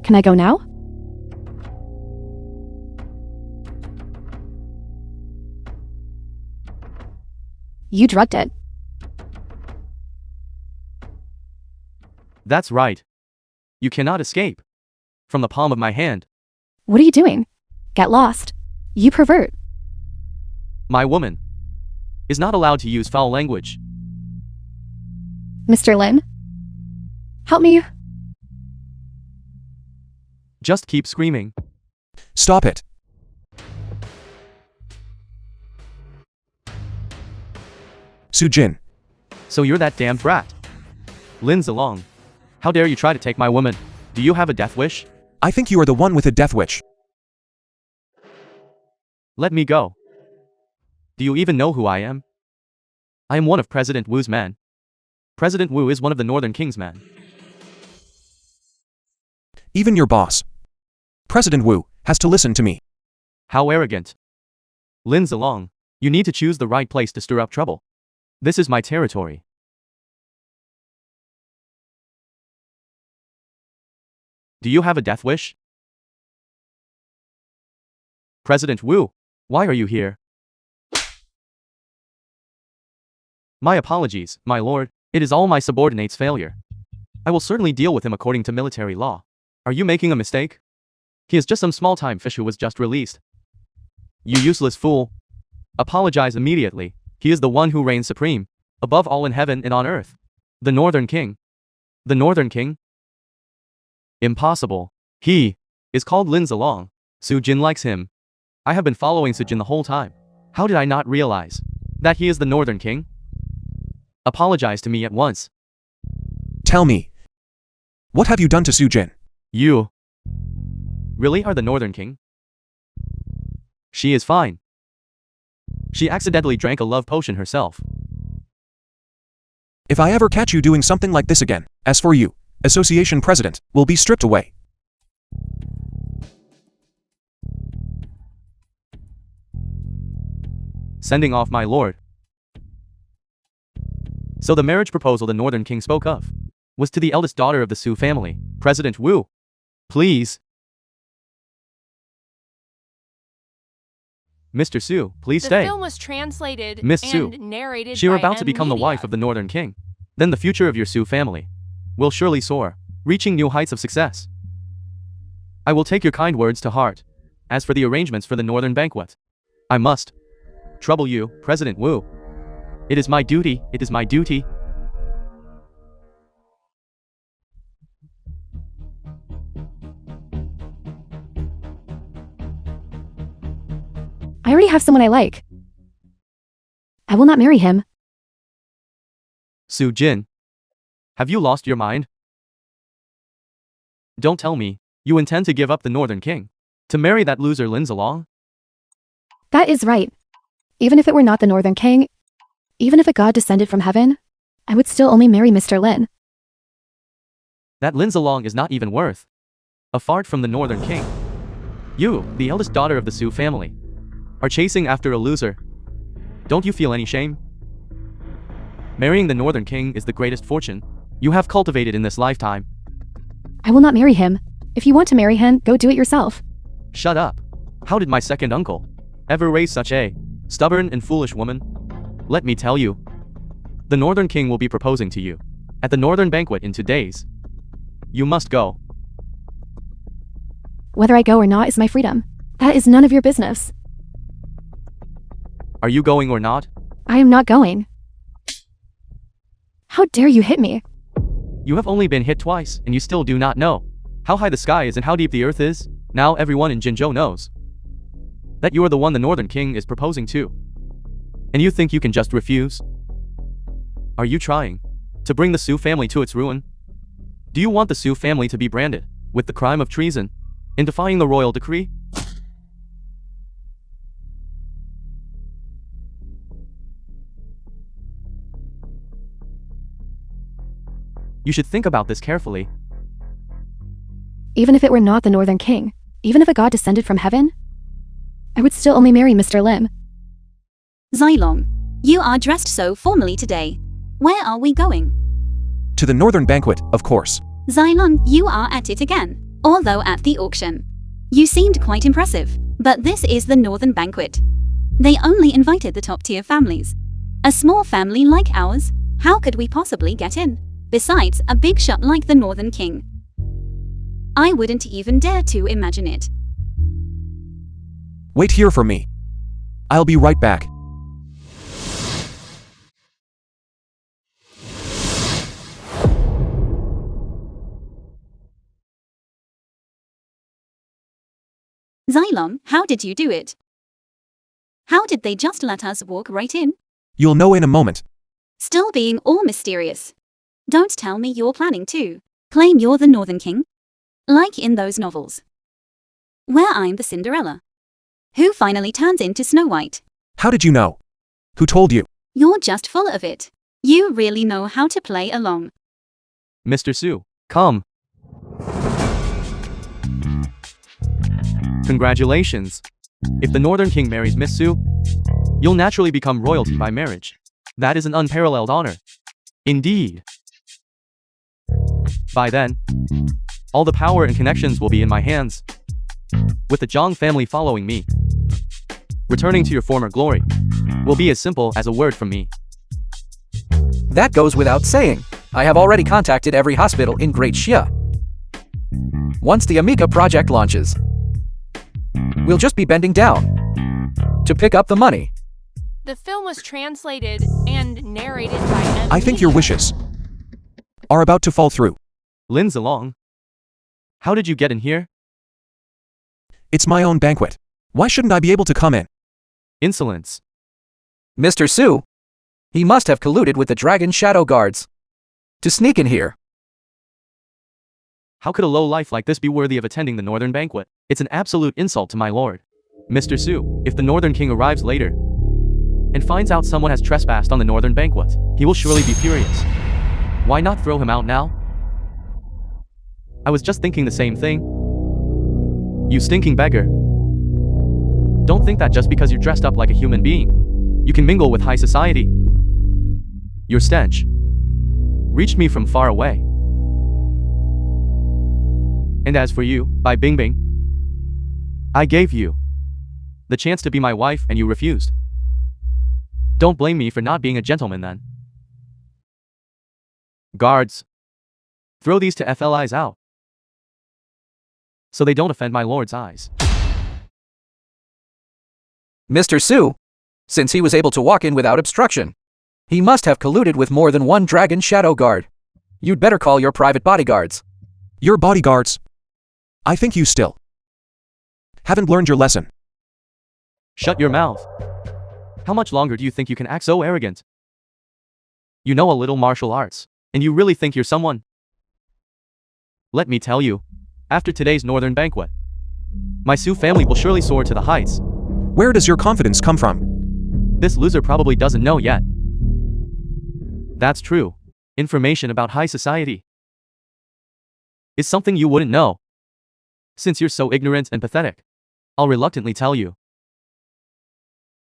Can I go now? You drugged it. That's right. You cannot escape from the palm of my hand. What are you doing? Get lost. You pervert. My woman is not allowed to use foul language. Mr. Lin? Help me. Just keep screaming. Stop it. Su Jin. So you're that damned brat. Lin Zalong. How dare you try to take my woman? Do you have a death wish? I think you are the one with a death wish. Let me go. Do you even know who I am? I am one of President Wu's men. President Wu is one of the Northern King's men. Even your boss, President Wu, has to listen to me. How arrogant. Lin Zalong, you need to choose the right place to stir up trouble. This is my territory. Do you have a death wish? President Wu, why are you here? My apologies, my lord. It is all my subordinate's failure. I will certainly deal with him according to military law. Are you making a mistake? He is just some small-time fish who was just released. You useless fool. Apologize immediately. He is the one who reigns supreme, above all in heaven and on earth. The Northern King. The Northern King? Impossible. He is called Lin Zalong. Su Jin likes him. I have been following Su Jin the whole time. How did I not realize that he is the Northern King? Apologize to me at once. Tell me, what have you done to Su Jin? You really are the Northern King? She is fine. She accidentally drank a love potion herself. If I ever catch you doing something like this again, as for you, Association President, will be stripped away. Sending off my lord. So the marriage proposal the Northern King spoke of was to the eldest daughter of the Su family, President Wu. Please. Mr. Su, please stay. The film was translated Miss and Su, narrated you're by about to become the Media. wife of the Northern King. Then the future of your Su family will surely soar, reaching new heights of success. I will take your kind words to heart. As for the arrangements for the Northern banquet, I must trouble you, President Wu. It is my duty, it is my duty. I already have someone I like. I will not marry him. Su Jin, have you lost your mind? Don't tell me you intend to give up the Northern King to marry that loser Lin Zilong? That is right. Even if it were not the Northern King, even if a god descended from heaven, I would still only marry Mr. Lin. That Lin Zilong is not even worth a fart from the Northern King. You, the eldest daughter of the Su family, are chasing after a loser. Don't you feel any shame? Marrying the Northern King is the greatest fortune you have cultivated in this lifetime. I will not marry him. If you want to marry him, go do it yourself. Shut up. How did my second uncle ever raise such a stubborn and foolish woman? Let me tell you, the Northern King will be proposing to you at the Northern banquet in 2 days. You must go. Whether I go or not is my freedom. That is none of your business. Are you going or not? I am not going. How dare you hit me? You have only been hit twice, and you still do not know how high the sky is and how deep the earth is. Now everyone in Jinzhou knows that you are the one the Northern King is proposing to. And you think you can just refuse? Are you trying to bring the Su family to its ruin? Do you want the Su family to be branded with the crime of treason in defying the royal decree? You should think about this carefully. Even if it were not the Northern King, even if a god descended from heaven, I would still only marry Mr. Lim. Xylong, you are dressed so formally today. Where are we going? To the Northern banquet, of course. Xylong, you are at it again, although at the auction. You seemed quite impressive, but this is the Northern banquet. They only invited the top-tier families. A small family like ours, how could we possibly get in? Besides, a big shot like the Northern King. I wouldn't even dare to imagine it. Wait here for me. I'll be right back. Xylong, how did you do it? How did they just let us walk right in? You'll know in a moment. Still being all mysterious. Don't tell me you're planning to claim you're the Northern King? Like in those novels, where I'm the Cinderella, who finally turns into Snow White. How did you know? Who told you? You're just full of it. You really know how to play along. Mr. Su, come. Congratulations. If the Northern King marries Miss Su, you'll naturally become royalty by marriage. That is an unparalleled honor. Indeed. By then, all the power and connections will be in my hands, with the Zhang family following me. Returning to your former glory will be as simple as a word from me. That goes without saying. I have already contacted every hospital in Great Xia. Once the Amica project launches, we'll just be bending down to pick up the money. The film was translated and narrated by I think your wishes are about to fall through. Lin Zilong, how did you get in here? It's my own banquet. Why shouldn't I be able to come in? Insolence. Mr. Su, he must have colluded with the Dragon Shadow Guards to sneak in here. How could a low life like this be worthy of attending the Northern banquet? It's an absolute insult to my lord. Mr. Su, if the Northern King arrives later, and finds out someone has trespassed on the northern banquet, he will surely be furious. Why not throw him out now? I was just thinking the same thing. You stinking beggar. Don't think that just because you're dressed up like a human being, you can mingle with high society. Your stench reached me from far away. And as for you, by Bing Bing, I gave you the chance to be my wife and you refused. Don't blame me for not being a gentleman then. Guards, throw these to FLIs out, so they don't offend my lord's eyes. Mr. Su, since he was able to walk in without obstruction, he must have colluded with more than one dragon shadow guard. You'd better call your private bodyguards. Your bodyguards? I think you still haven't learned your lesson. Shut your mouth. How much longer do you think you can act so arrogant? You know a little martial arts, and you really think you're someone? Let me tell you, after today's northern banquet, my Su family will surely soar to the heights. Where does your confidence come from? This loser probably doesn't know yet. That's true. Information about high society is something you wouldn't know. Since you're so ignorant and pathetic, I'll reluctantly tell you.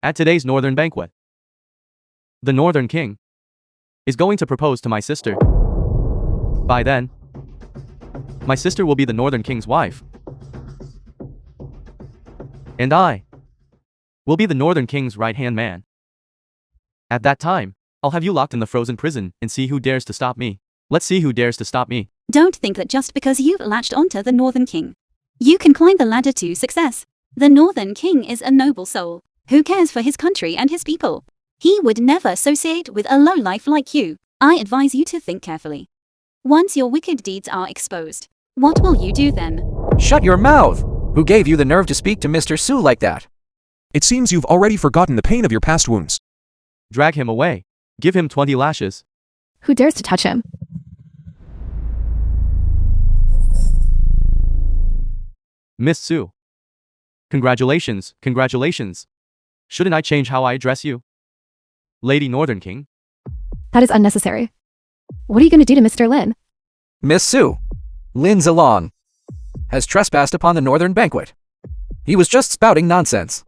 At today's northern banquet, the Northern King is going to propose to my sister. By then, my sister will be the Northern King's wife. And I will be the Northern King's right-hand man. At that time, I'll have you locked in the frozen prison and see who dares to stop me. Let's see who dares to stop me. Don't think that just because you've latched onto the Northern King, you can climb the ladder to success. The Northern King is a noble soul who cares for his country and his people. He would never associate with a lowlife like you. I advise you to think carefully. Once your wicked deeds are exposed, what will you do then? Shut your mouth! Who gave you the nerve to speak to Mr. Su like that? It seems you've already forgotten the pain of your past wounds. Drag him away. Give him 20 lashes. Who dares to touch him? Miss Su. Congratulations, congratulations. Shouldn't I change how I address you? Lady Northern King? That is unnecessary. What are you going to do to Mr. Lin? Miss Su, Lin Zilong, has trespassed upon the Northern Banquet. He was just spouting nonsense,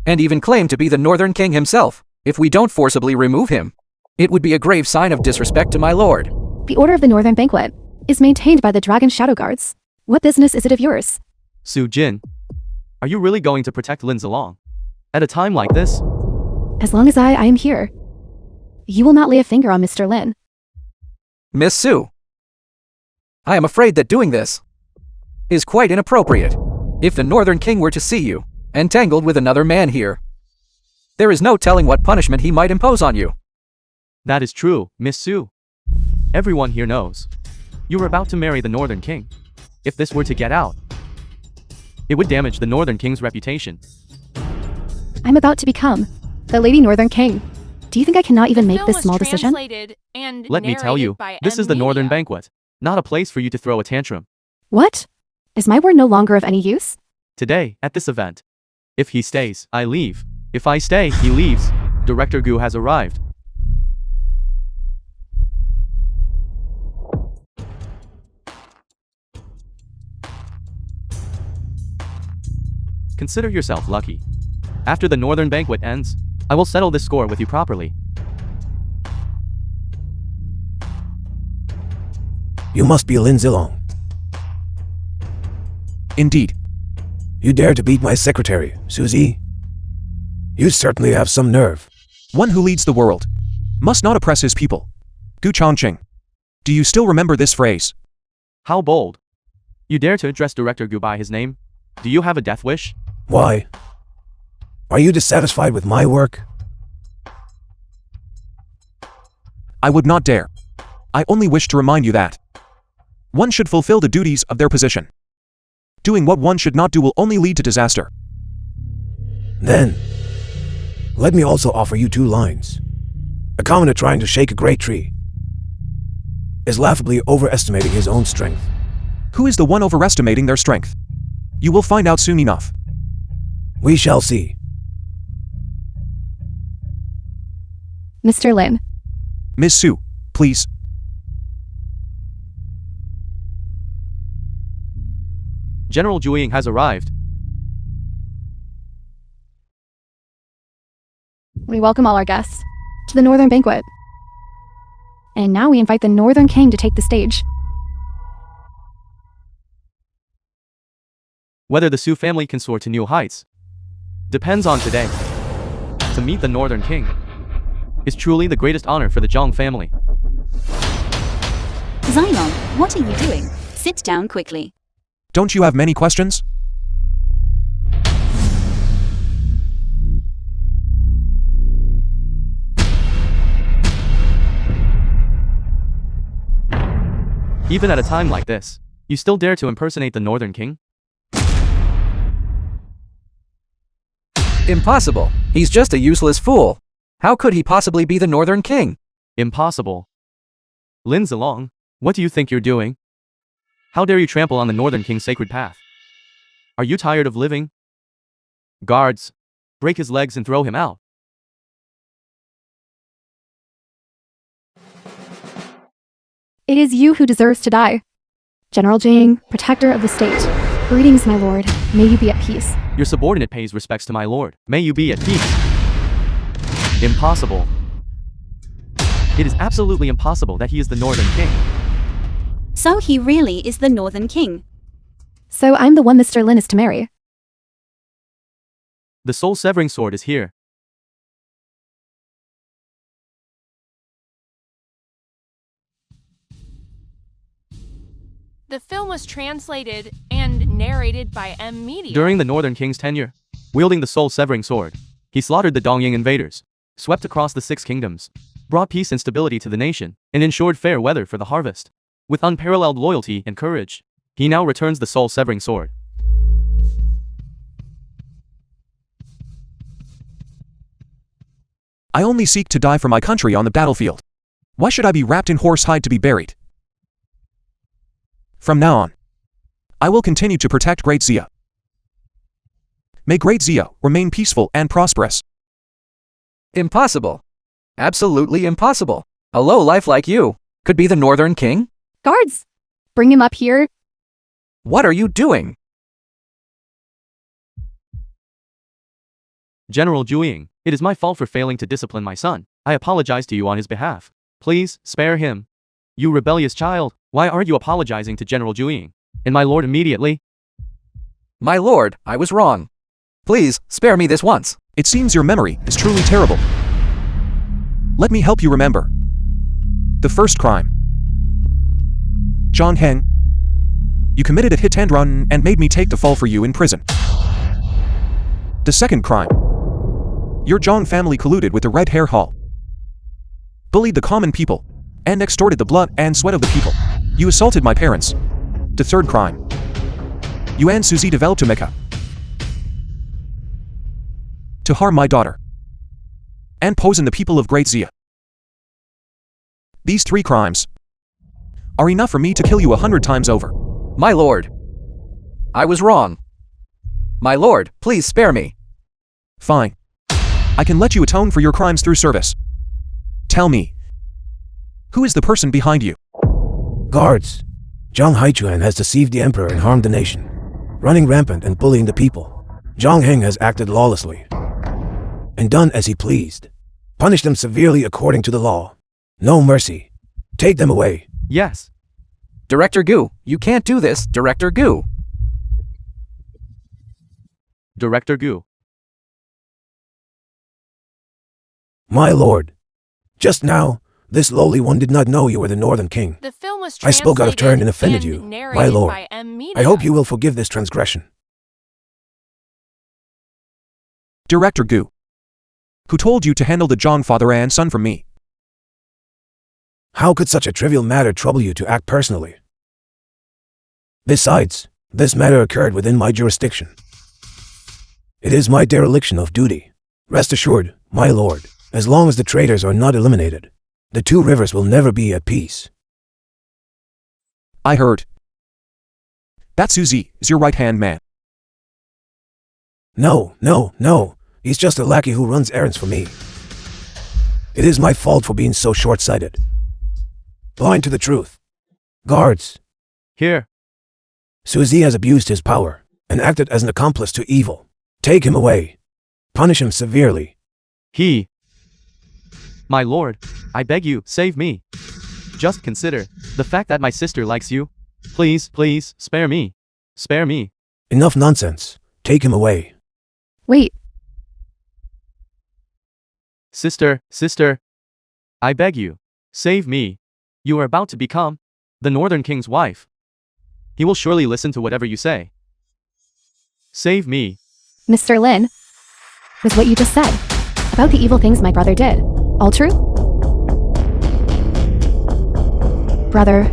and even claimed to be the Northern King himself. If we don't forcibly remove him, it would be a grave sign of disrespect to my lord. The Order of the Northern Banquet is maintained by the Dragon Shadow Guards. What business is it of yours? Su Jin, are you really going to protect Lin Zilong? At a time like this? As long as I am here, you will not lay a finger on Mr. Lin. Miss Su, I am afraid that doing this is quite inappropriate. If the Northern King were to see you entangled with another man here, there is no telling what punishment he might impose on you. That is true, Miss Su. Everyone here knows you were about to marry the Northern King. If this were to get out, it would damage the Northern King's reputation. I'm about to become the Lady Northern King. Do you think I cannot even make this small decision? Let me tell you, this is the Northern Banquet, not a place for you to throw a tantrum. What? Is my word no longer of any use? Today, at this event, if he stays, I leave. If I stay, he leaves. Director Gu has arrived. Consider yourself lucky. After the Northern Banquet ends, I will settle this score with you properly. You must be Lin Zilong. Indeed. You dare to beat my secretary, Suzy? You certainly have some nerve. One who leads the world must not oppress his people. Gu Chongqing. Do you still remember this phrase? How bold. You dare to address Director Gu by his name? Do you have a death wish? Why? Are you dissatisfied with my work? I would not dare. I only wish to remind you that one should fulfill the duties of their position. Doing what one should not do will only lead to disaster. Then, let me also offer you 2 lines. A commoner trying to shake a great tree is laughably overestimating his own strength. Who is the one overestimating their strength? You will find out soon enough. We shall see. Mr. Lin. Ms. Su, please. General Jueying has arrived. We welcome all our guests to the Northern Banquet. And now we invite the Northern King to take the stage. Whether the Su family can soar to new heights depends on today. To meet the Northern King is truly the greatest honor for the Zhang family. Xylon, what are you doing? Sit down quickly. Don't you have many questions? Even at a time like this, you still dare to impersonate the Northern King? Impossible. He's just a useless fool. How could he possibly be the Northern King? Impossible. Lin Zilong, what do you think you're doing? How dare you trample on the Northern King's sacred path? Are you tired of living? Guards, break his legs and throw him out. It is you who deserves to die. General Jing, protector of the state. Greetings, my lord. May you be at peace. Your subordinate pays respects to my lord. May you be at peace. Impossible. It is absolutely impossible that he is the Northern King. So he really is the Northern King. So I'm the one Mr. Lin is to marry. The soul-severing sword is here. The film was translated and narrated by M Media. During the Northern King's tenure, wielding the soul-severing sword, he slaughtered the Dongying invaders, swept across the Six Kingdoms, brought peace and stability to the nation, and ensured fair weather for the harvest. With unparalleled loyalty and courage, he now returns the soul-severing sword. I only seek to die for my country on the battlefield. Why should I be wrapped in horse hide to be buried? From now on, I will continue to protect Great Xia. May Great Xia remain peaceful and prosperous. Impossible. Absolutely impossible. A lowlife like you could be the Northern King? Guards, bring him up here. What are you doing? General Jueying, it is my fault for failing to discipline my son. I apologize to you on his behalf. Please, spare him. You rebellious child, why aren't you apologizing to General Jueying? And my lord immediately? My lord, I was wrong. Please, spare me this once. It seems your memory is truly terrible. Let me help you remember. The first crime. Zhang Heng. You committed a hit and run and made me take the fall for you in prison. The second crime. Your Zhang family colluded with the Red Hair Hall, bullied the common people, and extorted the blood and sweat of the people. You assaulted my parents. The third crime. You and Suzy developed a mecha to harm my daughter and poison the people of Great Xia. These three crimes are enough for me to kill you 100 times over. My lord, I was wrong. My lord, please spare me. Fine. I can let you atone for your crimes through service. Tell me, who is the person behind you? Guards, Zhang Haichuan has deceived the emperor and harmed the nation, running rampant and bullying the people. Zhang Heng has acted lawlessly and done as he pleased. Punish them severely according to the law. No mercy. Take them away. Yes. Director Gu, you can't do this, Director Gu. Director Gu. My lord, just now, this lowly one did not know you were the Northern King. The film was I spoke out of turn and offended you, narrated my lord. by M Media. I hope you will forgive this transgression. Director Gu. Who told you to handle the Zhang father and son from me? How could such a trivial matter trouble you to act personally? Besides, this matter occurred within my jurisdiction. It is my dereliction of duty. Rest assured, my lord, as long as the traitors are not eliminated, the two rivers will never be at peace. I heard. That Suzy is your right-hand man. No. He's just a lackey who runs errands for me. It is my fault for being so short-sighted. Blind to the truth. Guards, Here. Suzy has abused his power and acted as an accomplice to evil. Take him away. Punish him severely. He. My lord, I beg you, save me. Just consider the fact that my sister likes you. Please, please, spare me. Spare me. Enough nonsense. Take him away. Wait, Sister, sister. I beg you, save me. You are about to become the Northern King's wife. He will surely listen to whatever you say. Save me. Mr. Lin, was what you just said about the evil things my brother did all true? Brother,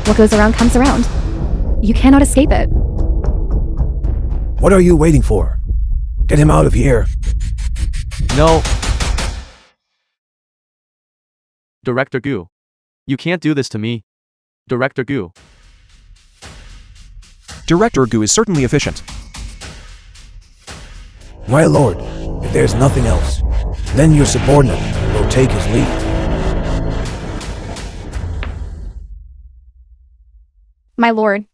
what goes around comes around. You cannot escape it. What are you waiting for? Get him out of here. No. Director Gu. You can't do this to me. Director Gu. Director Gu is certainly efficient. My lord, if there's nothing else, then your subordinate will take his leave. My lord,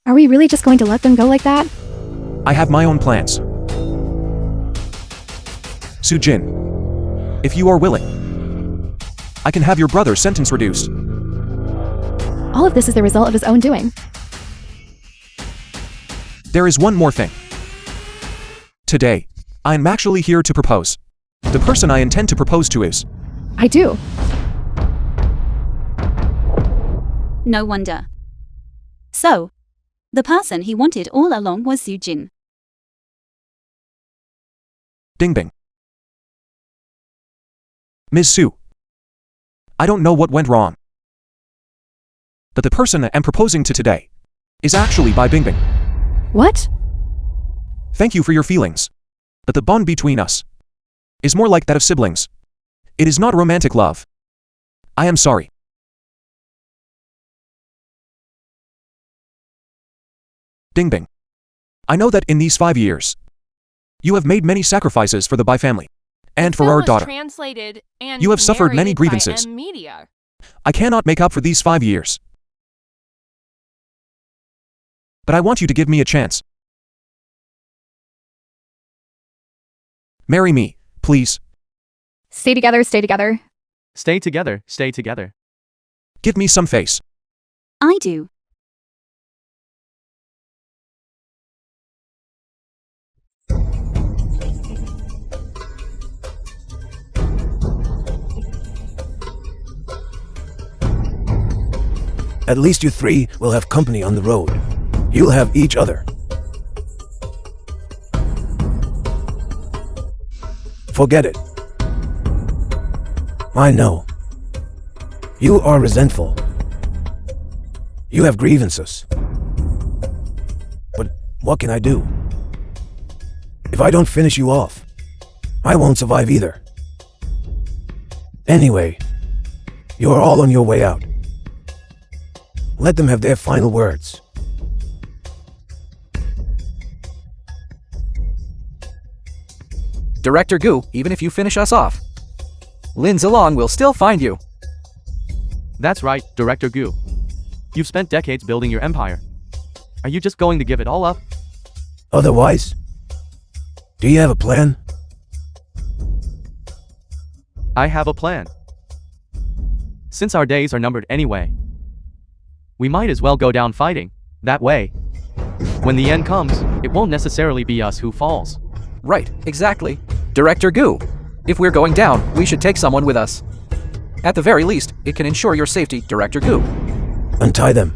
are we really just going to let them go like that? I have my own plans. Su-jin, if you are willing, I can have your brother's sentence reduced. All of this is the result of his own doing. There is one more thing. Today, I am actually here to propose. The person I intend to propose to is... I do. No wonder. So, the person he wanted all along was Su-jin. Ding Bing. Ms. Su. I don't know what went wrong. But the person I am proposing to today is actually by Bing Bing. What? Thank you for your feelings. But the bond between us is more like that of siblings. It is not romantic love. I am sorry. Ding Bing. I know that in these 5 years, you have made many sacrifices for the Bai family and for Film our was daughter. Translated and You have suffered many narrated by grievances. Media. I cannot make up for these 5 years. But I want you to give me a chance. Marry me, please. Stay together, stay together. Stay together, stay together. Give me some face. I do. At least you three will have company on the road. You'll have each other. Forget it. I know. You are resentful. You have grievances. But what can I do? If I don't finish you off, I won't survive either. Anyway, you're all on your way out. Let them have their final words. Director Gu, even if you finish us off, Lin Zilong will still find you. That's right, Director Gu. You've spent decades building your empire. Are you just going to give it all up? Otherwise, do you have a plan? I have a plan. Since our days are numbered anyway, we might as well go down fighting. That way, when the end comes, it won't necessarily be us who falls. Right, exactly. Director Gu, if we're going down, we should take someone with us. At the very least, it can ensure your safety, Director Gu. Untie them.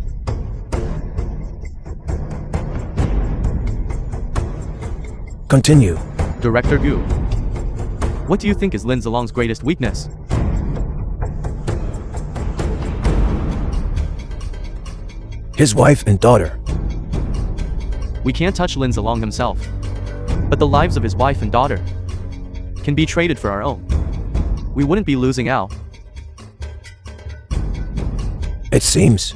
Continue. Director Gu, what do you think is Lin Zilong's greatest weakness? His wife and daughter. We can't touch Lin Zilong himself, but the lives of his wife and daughter can be traded for our own. We wouldn't be losing out. It seems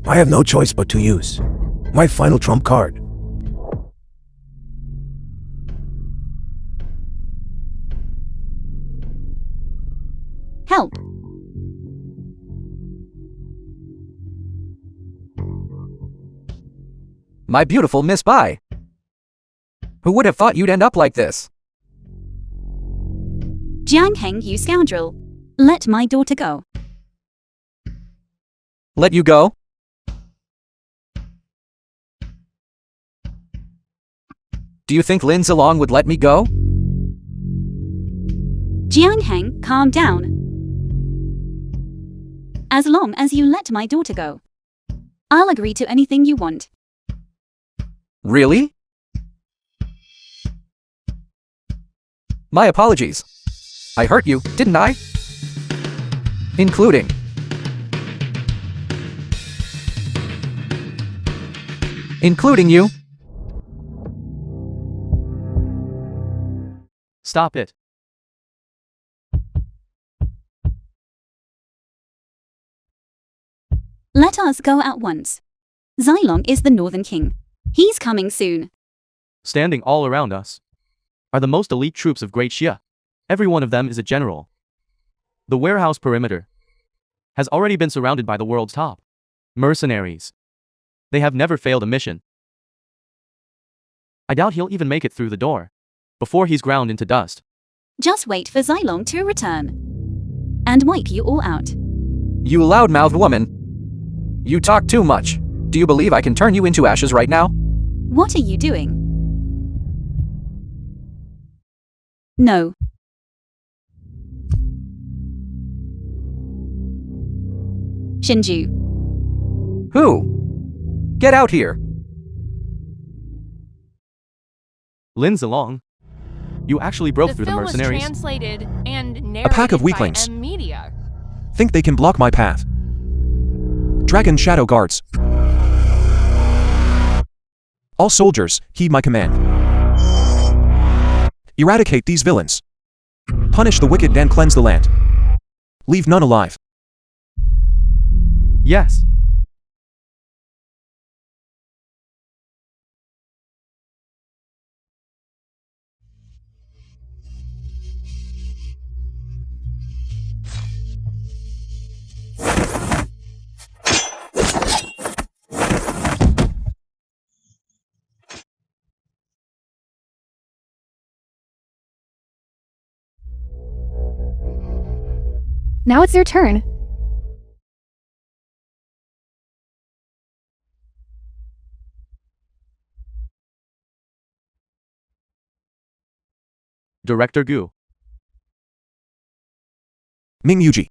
I have no choice but to use my final trump card. help. My beautiful Miss Bai. Who would have thought you'd end up like this? Jiang Heng, you scoundrel. Let my daughter go. Let you go? Do you think Lin Zilong would let me go? Jiang Heng, calm down. As long as you let my daughter go, I'll agree to anything you want. Really? My apologies. I hurt you, didn't I? Including you? Stop it. Let us go at once. Xilong is the Northern King. He's coming soon. Standing all around us are the most elite troops of Great Xia. Every one of them is a general. The warehouse perimeter has already been surrounded by the world's top mercenaries. They have never failed a mission. I doubt he'll even make it through the door before he's ground into dust. Just wait for Xilong to return and wipe you all out. You loudmouthed woman. You talk too much. Do you believe I can turn you into ashes right now? What are you doing? No. Shinju. Who? Get out here. Lin Zilong, you actually broke through the film was mercenaries. translated and narrated A pack of by weaklings. Media. Think they can block my path. Dragon Shadow Guards. All soldiers, heed my command. Eradicate these villains. Punish the wicked and cleanse the land. Leave none alive. Yes. Now it's your turn. Director Gu. Ming Yuji.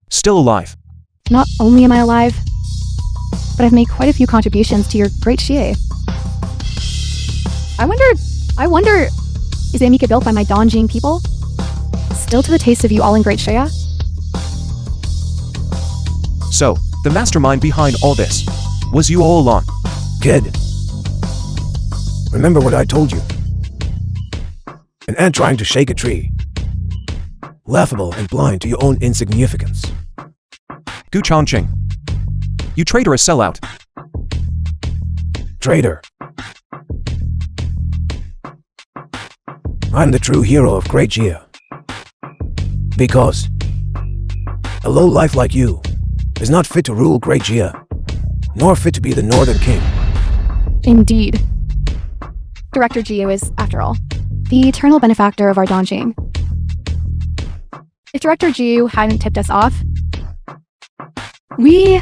Still alive. Not only am I alive, but I've made quite a few contributions to your great Xie. I wonder, is Amika built by my Donjing people? Still to the taste of you all in Great Xia? So, the mastermind behind all this was you all along. Kid, remember what I told you? An ant trying to shake a tree. Laughable and blind to your own insignificance. Gu Chongqing. You traitorous sellout. Traitor. I'm the true hero of Great Xia. Because a low-life like you is not fit to rule Great Xia, nor fit to be the Northern King. Indeed. Director Jiu is, after all, the eternal benefactor of our Donjing. If Director Jiu hadn't tipped us off, we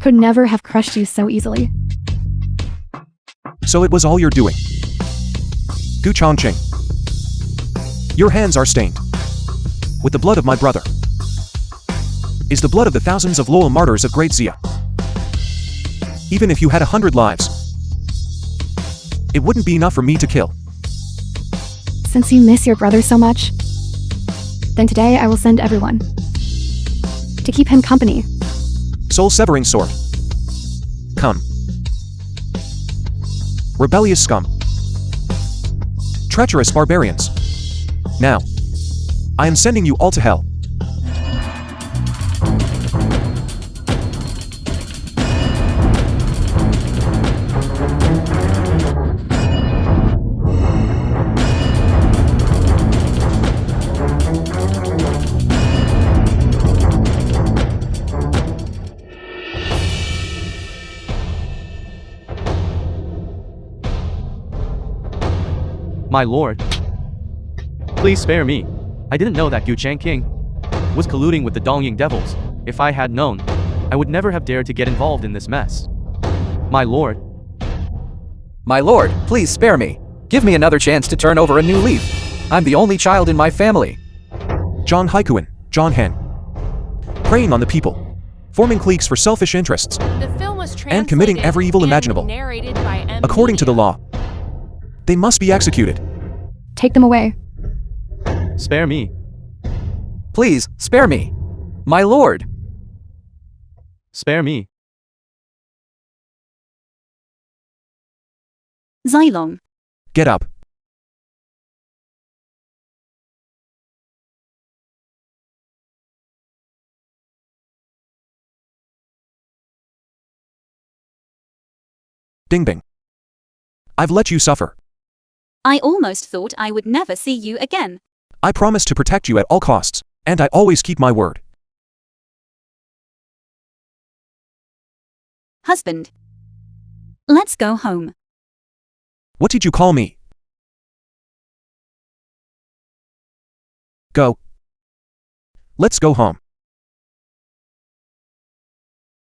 could never have crushed you so easily. So it was all your doing. Gu Chongqing. Your hands are stained with the blood of my brother. Is the blood of the thousands of loyal martyrs of Great Xia. Even if you had 100 lives, it wouldn't be enough for me to kill. Since you miss your brother so much, then today I will send everyone to keep him company. Soul-severing sword. Come. Rebellious scum. Treacherous barbarians. Now, I am sending you all to hell. My lord. Please spare me. I didn't know that Guchang King was colluding with the Dongying devils. If I had known, I would never have dared to get involved in this mess. My lord. My lord, please spare me. Give me another chance to turn over a new leaf. I'm the only child in my family. Zhang Haikuan, Zhang Hen. Preying on the people, forming cliques for selfish interests, The film was translated and committing every evil and imaginable. narrated by M. According to the Media. law, they must be executed. Take them away. Spare me. Please, spare me. My lord. Spare me. Xylong. Get up. Ding Bing. I've let you suffer. I almost thought I would never see you again. I promise to protect you at all costs, and I always keep my word. Husband. Let's go home. What did you call me? Go. Let's go home.